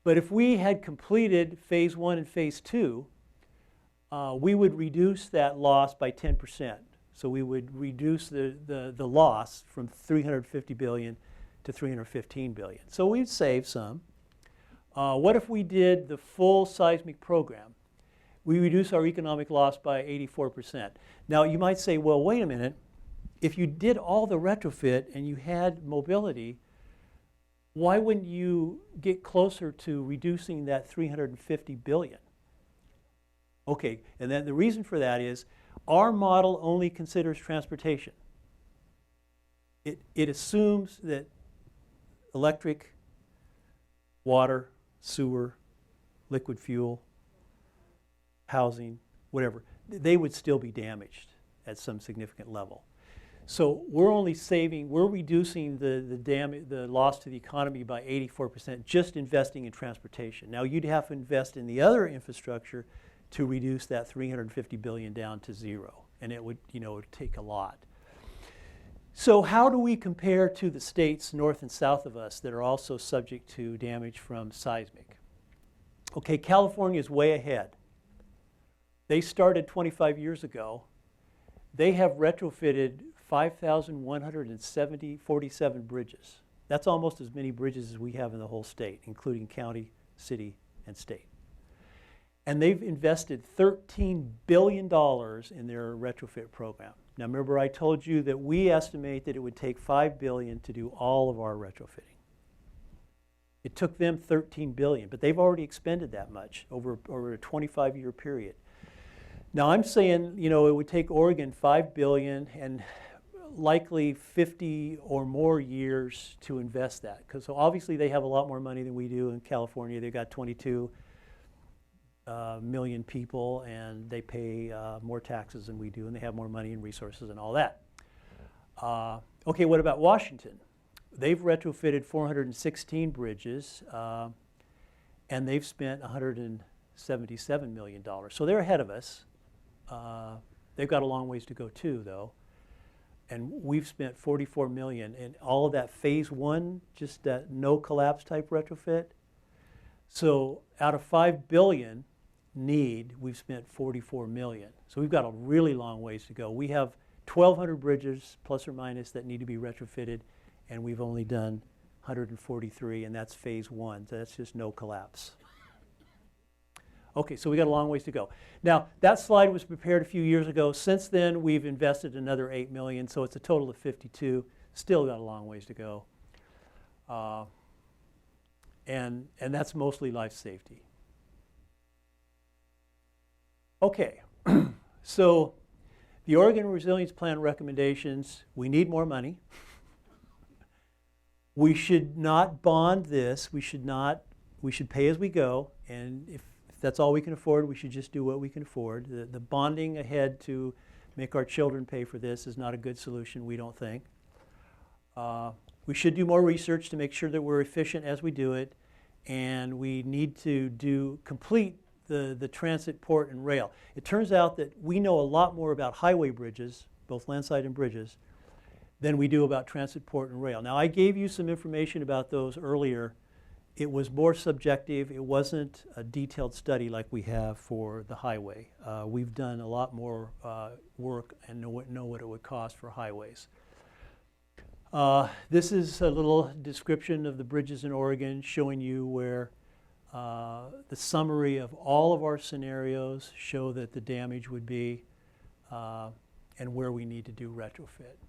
But if we had completed phase 1 and phase 2, we would reduce that loss by 10%. So we would reduce the loss from $350 billion to 315 billion. So we'd save some. What if we did the full seismic program? We reduce our economic loss by 84%. Now you might say, well, wait a minute. If you did all the retrofit and you had mobility, why wouldn't you get closer to reducing that 350 billion? Okay, and then the reason for that is our model only considers transportation. It assumes that electric, water, sewer, liquid fuel, housing, whatever, they would still be damaged at some significant level. So we're reducing the loss to the economy by 84% just investing in transportation. Now you'd have to invest in the other infrastructure to reduce that 350 billion down to zero, and it would take a lot. So how do we compare to the states north and south of us that are also subject to damage from seismic? Okay, California is way ahead. They started 25 years ago. They have retrofitted 5,147 bridges. That's almost as many bridges as we have in the whole state, including county, city, and state. And they've invested $13 billion in their retrofit program. Now remember I told you that we estimate that it would take $5 billion to do all of our retrofitting. It took them $13 billion, but they've already expended that much over a 25-year period. Now I'm saying, it would take Oregon $5 billion and likely 50 or more years to invest that. Because so obviously they have a lot more money than we do in California. They've got 22 million people and they pay more taxes than we do, and they have more money and resources and all that. Okay, what about Washington? They've retrofitted 416 bridges and they've spent $177 million. So they're ahead of us. They've got a long ways to go too, though. And we've spent $44 million, and all of that phase one, just that no collapse type retrofit. So out of $5 billion need, we've spent $44 million. So we've got a really long ways to go. We have 1,200 bridges, plus or minus, that need to be retrofitted, and we've only done 143, and that's phase one. So that's just no collapse. Okay, so we got a long ways to go. Now, that slide was prepared a few years ago. Since then, we've invested another $8 million, so it's a total of 52. Still got a long ways to go. And that's mostly life safety. Okay, so the Oregon Resilience Plan recommendations, we need more money. We should not bond this. We should pay as we go, and if that's all we can afford, we should just do what we can afford. The bonding ahead to make our children pay for this is not a good solution, we don't think. We should do more research to make sure that we're efficient as we do it, and we need to complete the transit, port, and rail. It turns out that we know a lot more about highway bridges, both landside and bridges, than we do about transit, port, and rail. Now, I gave you some information about those earlier. It was more subjective. It wasn't a detailed study like we have for the highway. We've done a lot more work and know what it would cost for highways. This is a little description of the bridges in Oregon, showing you where the summary of all of our scenarios show that the damage would be and where we need to do retrofit.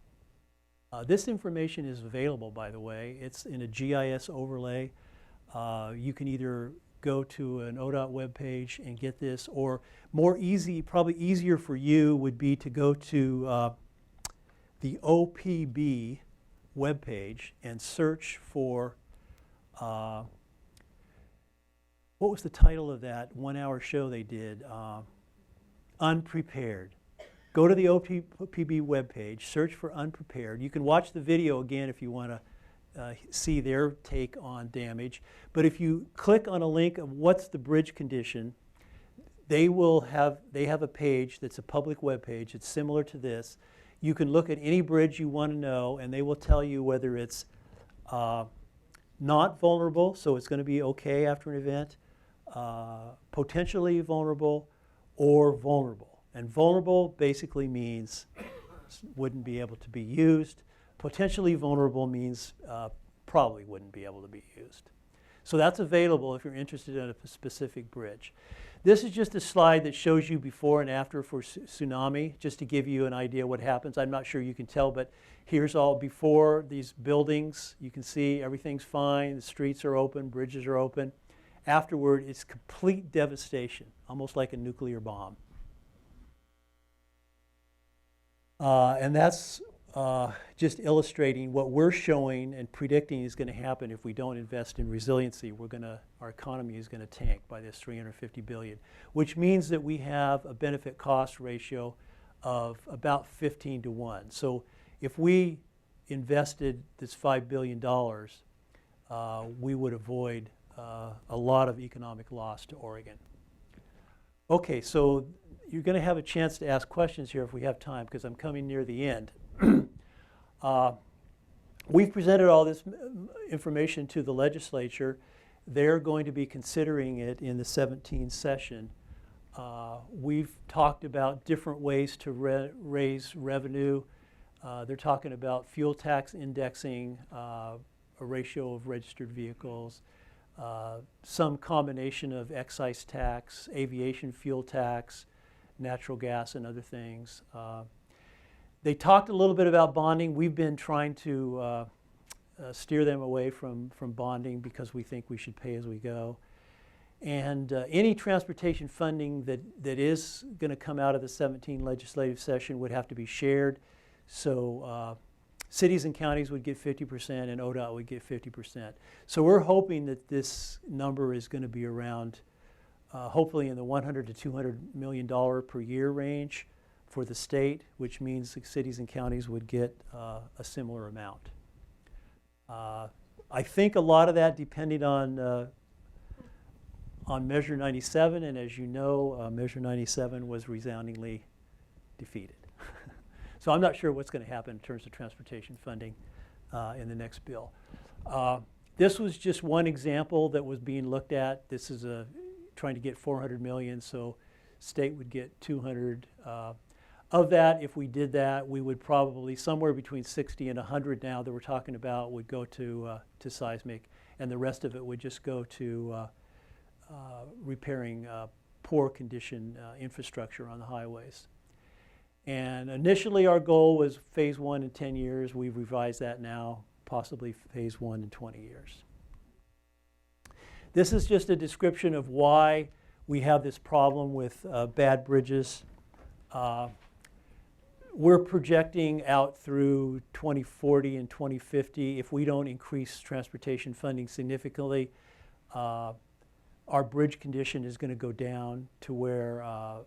This information is available, by the way. It's in a GIS overlay. You can either go to an ODOT webpage and get this, or probably easier for you would be to go to the OPB webpage and search for, what was the title of that 1-hour show they did? Unprepared. Go to the OPB webpage, search for Unprepared. You can watch the video again if you want to see their take on damage. But if you click on a link of what's the bridge condition, they have a page that's a public web page. It's similar to this. You can look at any bridge you want to know, and they will tell you whether it's not vulnerable, so it's going to be okay after an event, potentially vulnerable, or vulnerable. And vulnerable basically means wouldn't be able to be used. Potentially vulnerable means probably wouldn't be able to be used. So that's available if you're interested in a specific bridge. This is just a slide that shows you before and after for tsunami, just to give you an idea what happens. I'm not sure you can tell, but here's all before these buildings. You can see everything's fine, the streets are open, bridges are open. Afterward, it's complete devastation, almost like a nuclear bomb. And that's just illustrating what we're showing and predicting is going to happen if we don't invest in resiliency. Our economy is going to tank by this $350 billion, which means that we have a benefit-cost ratio of about 15 to 1. So if we invested this $5 billion, we would avoid a lot of economic loss to Oregon. Okay, so you're going to have a chance to ask questions here if we have time, because I'm coming near the end. We've presented all this information to the legislature. They're going to be considering it in the 17th session. We've talked about different ways to raise revenue. They're talking about fuel tax indexing, a ratio of registered vehicles, some combination of excise tax, aviation fuel tax, natural gas, and other things. They talked a little bit about bonding. We've been trying to steer them away from bonding because we think we should pay as we go. And any transportation funding that is going to come out of the 17 legislative session would have to be shared. So cities and counties would get 50% and ODOT would get 50%. So we're hoping that this number is going to be around, hopefully in the $100 to $200 million per year range for the state, which means the cities and counties would get a similar amount. I think a lot of that depending on Measure 97, and as you know, Measure 97 was resoundingly defeated. So I'm not sure what's going to happen in terms of transportation funding in the next bill. This was just one example that was being looked at. This is trying to get $400 million, so state would get $200. Of that, if we did that, we would probably somewhere between 60 and 100 now that we're talking about would go to Seismic, and the rest of it would just go to repairing poor condition infrastructure on the highways. And initially our goal was phase 1 in 10 years. We've revised that now, possibly phase 1 in 20 years. This is just a description of why we have this problem with bad bridges. We're projecting out through 2040 and 2050, if we don't increase transportation funding significantly, our bridge condition is going to go down to where a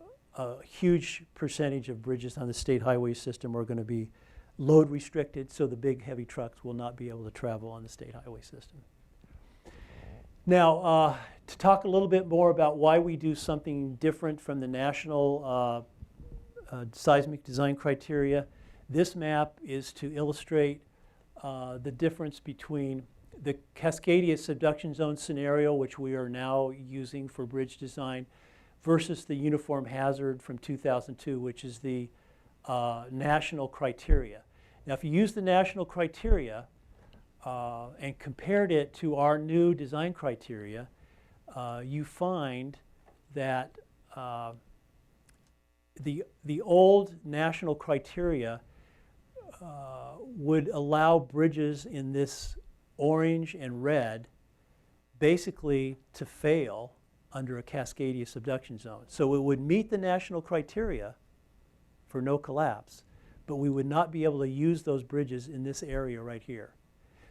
huge percentage of bridges on the state highway system are going to be load restricted, so the big heavy trucks will not be able to travel on the state highway system. Now, to talk a little bit more about why we do something different from the national seismic design criteria, this map is to illustrate the difference between the Cascadia subduction zone scenario, which we are now using for bridge design, versus the uniform hazard from 2002, which is the national criteria. Now, if you use the national criteria and compared it to our new design criteria, you find that the old national criteria would allow bridges in this orange and red basically to fail under a Cascadia subduction zone. So it would meet the national criteria for no collapse, but we would not be able to use those bridges in this area right here.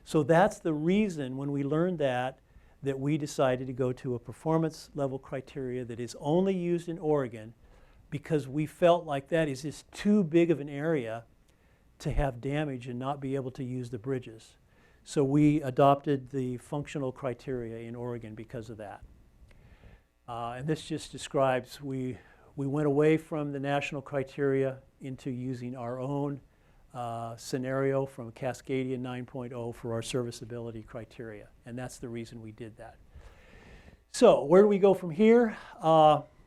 So that's the reason when we learned that we decided to go to a performance level criteria that is only used in Oregon, because we felt like that is just too big of an area to have damage and not be able to use the bridges. So we adopted the functional criteria in Oregon because of that. And this just describes, we went away from the national criteria into using our own scenario from Cascadia 9.0 for our serviceability criteria. And that's the reason we did that. So where do we go from here?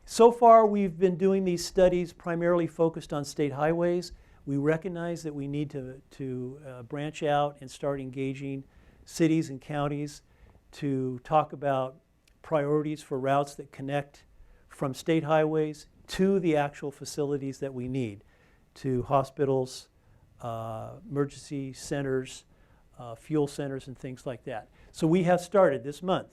So far we've been doing these studies primarily focused on state highways. We recognize that we need to branch out and start engaging cities and counties to talk about priorities for routes that connect from state highways to the actual facilities that we need, to hospitals, emergency centers, fuel centers, and things like that. So we have started this month.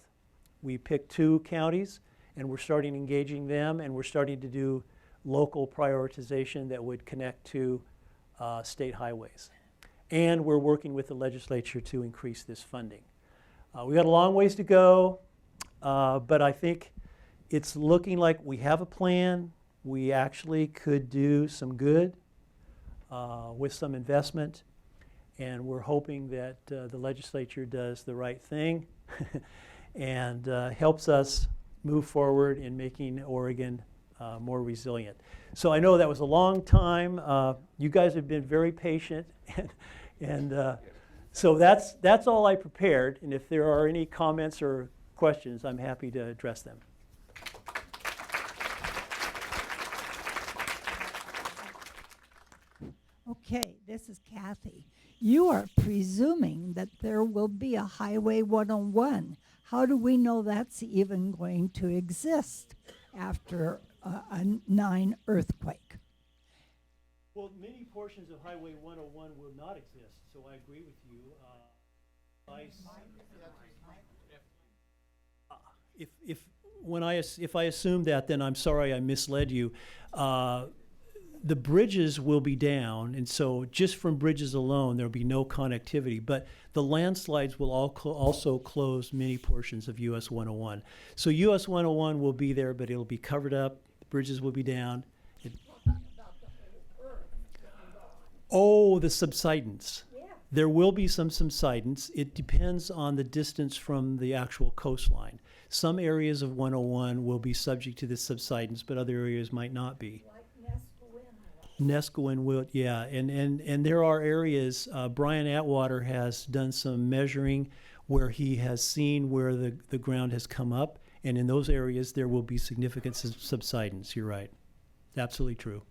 We picked 2 counties, and we're starting engaging them, and we're starting to do local prioritization that would connect to state highways. And we're working with the legislature to increase this funding. We got a long ways to go, but I think it's looking like we have a plan. We actually could do some good with some investment, and we're hoping that the legislature does the right thing and helps us move forward in making Oregon more resilient. So I know that was a long time. You guys have been very patient, and so that's all I prepared. And if there are any comments or questions, I'm happy to address them.
Okay, this is Kathy. You are presuming that there will be a Highway 101. How do we know that's even going to exist after a 9 earthquake?
Well, many portions of Highway 101 will not exist, so I agree with you. If I assume that, then I'm sorry I misled you. The bridges will be down, and so just from bridges alone, there'll be no connectivity. But the landslides will also close many portions of US 101. So US 101 will be there, but it'll be covered up. The bridges will be down. The subsidence. Yeah. There will be some subsidence. It depends on the distance from the actual coastline. Some areas of 101 will be subject to this subsidence, but other areas might not be. Nescoin will, yeah, and there are areas, Brian Atwater has done some measuring where he has seen where the ground has come up, and in those areas there will be significant subsidence. You're right. Absolutely true.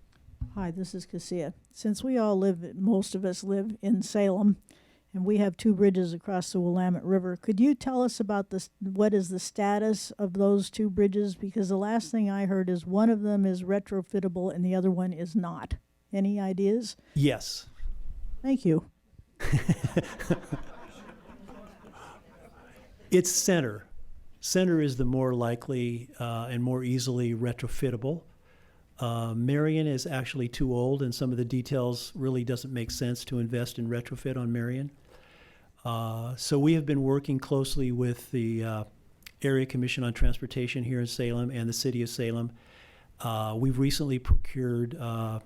Hi, this is Cascadia. Since we all most of us live in Salem, and we have 2 bridges across the Willamette River, could you tell us about what is the status of those 2 bridges? Because the last thing I heard is one of them is retrofittable and the other one is not. Any ideas?
Yes.
Thank you.
It's center. Center is the more likely and more easily retrofittable. Marion is actually too old, and some of the details really doesn't make sense to invest in retrofit on Marion. So we have been working closely with the Area Commission on Transportation here in Salem and the City of Salem. We've recently procured a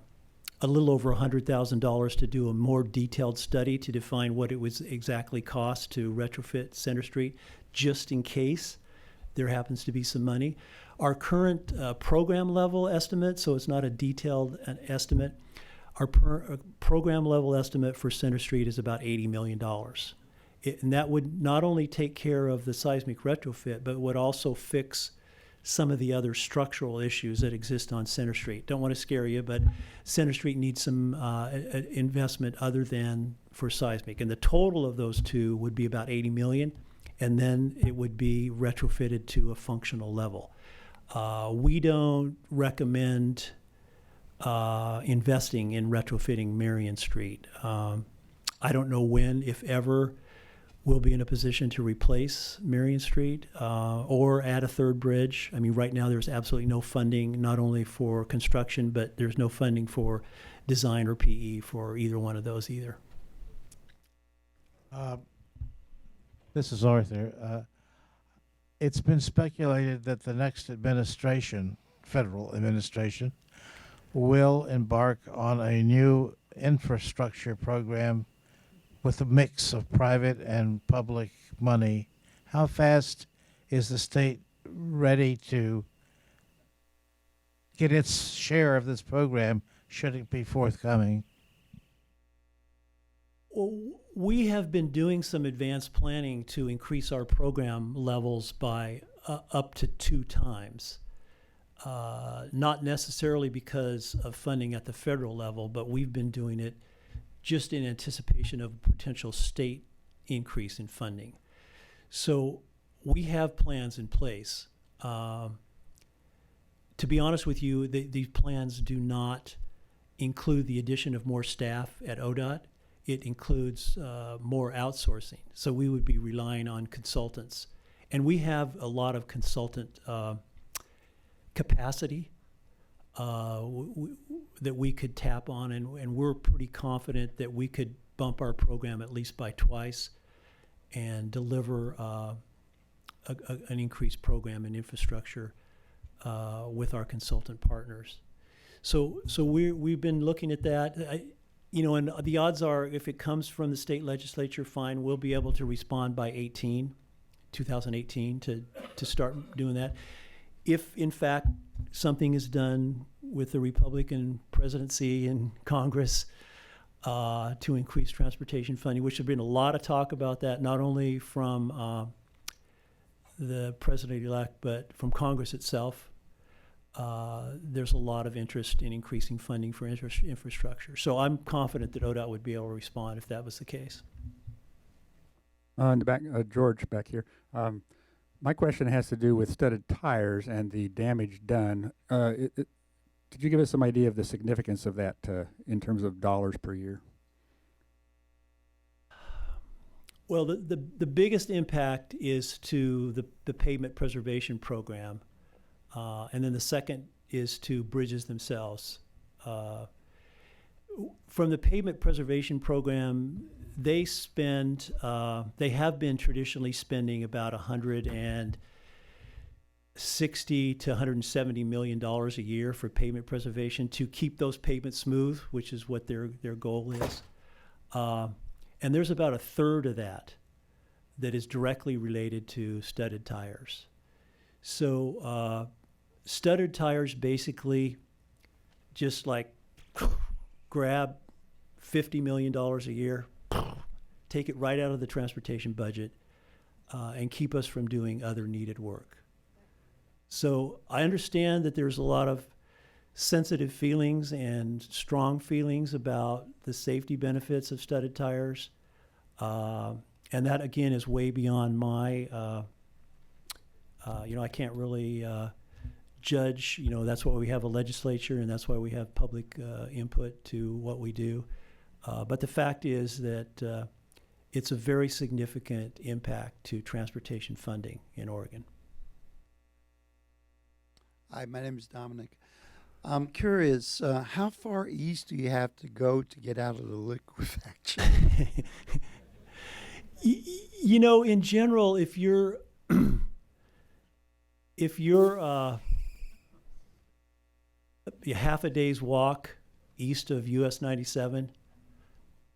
little over $100,000 to do a more detailed study to define what it was exactly cost to retrofit Center Street, just in case there happens to be some money. Our current program level estimate, so it's not a detailed estimate, our program level estimate for Center Street is about $80 million. And that would not only take care of the seismic retrofit, but would also fix some of the other structural issues that exist on Center Street. Don't want to scare you, but Center Street needs some investment other than for seismic. And the total of those 2 would be about $80 million, and then it would be retrofitted to a functional level. We don't recommend investing in retrofitting Marion Street. I don't know when, if ever, we'll be in a position to replace Marion Street or add a 3rd bridge. I mean, right now there's absolutely no funding, not only for construction, but there's no funding for design or PE for either one of those either.
This is Arthur. It's been speculated that the next administration, federal administration, will embark on a new infrastructure program with a mix of private and public money. How fast is the state ready to get its share of this program, should it be forthcoming?
Well, we have been doing some advanced planning to increase our program levels by up to 2 times. Not necessarily because of funding at the federal level, but we've been doing it just in anticipation of potential state increase in funding. So we have plans in place. To be honest with you, these plans do not include the addition of more staff at ODOT. It includes more outsourcing. So we would be relying on consultants. And we have a lot of consultant capacity that we could tap on, and we're pretty confident that we could bump our program at least by twice and deliver an increased program in infrastructure with our consultant partners. So we've been looking at that. And the odds are, if it comes from the state legislature, fine, we'll be able to respond by 2018 to start doing that. If, in fact, something is done with the Republican presidency and Congress to increase transportation funding, which has been a lot of talk about that, not only from the president-elect, but from Congress itself. There's a lot of interest in increasing funding for infrastructure. So I'm confident that ODOT would be able to respond if that was the case.
In the back, George back here. My question has to do with studded tires and the damage done. Could you give us some idea of the significance of that in terms of dollars per year?
Well, the biggest impact is to the pavement preservation program. And then the second is to bridges themselves. From the pavement preservation program, they have been traditionally spending about $160 to $170 million a year for pavement preservation to keep those pavements smooth, which is what their goal is. And there's about a third of that is directly related to studded tires. So studded tires basically just like grab $50 million a year, take it right out of the transportation budget, and keep us from doing other needed work. So I understand that there's a lot of sensitive feelings and strong feelings about the safety benefits of studded tires. And that, again, is way beyond my, I can't really judge. That's why we have a legislature, and that's why we have public input to what we do. But the fact is that it's a very significant impact to transportation funding in Oregon.
Hi, my name is Dominic. I'm curious, how far east do you have to go to get out of the liquefaction?
In general, if you're half a day's walk east of US 97,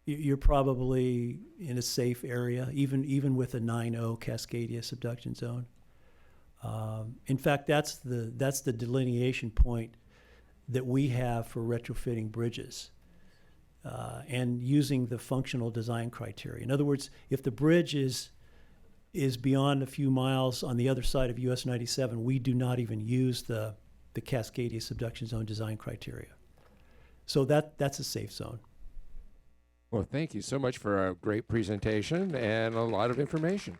you're probably in a safe area, even with a 9.0 Cascadia subduction zone. In fact, that's the delineation point that we have for retrofitting bridges and using the functional design criteria. In other words, if the bridge is beyond a few miles on the other side of US 97, we do not even use the Cascadia subduction zone design criteria. So that's a safe zone.
Well, thank you so much for a great presentation and a lot of information.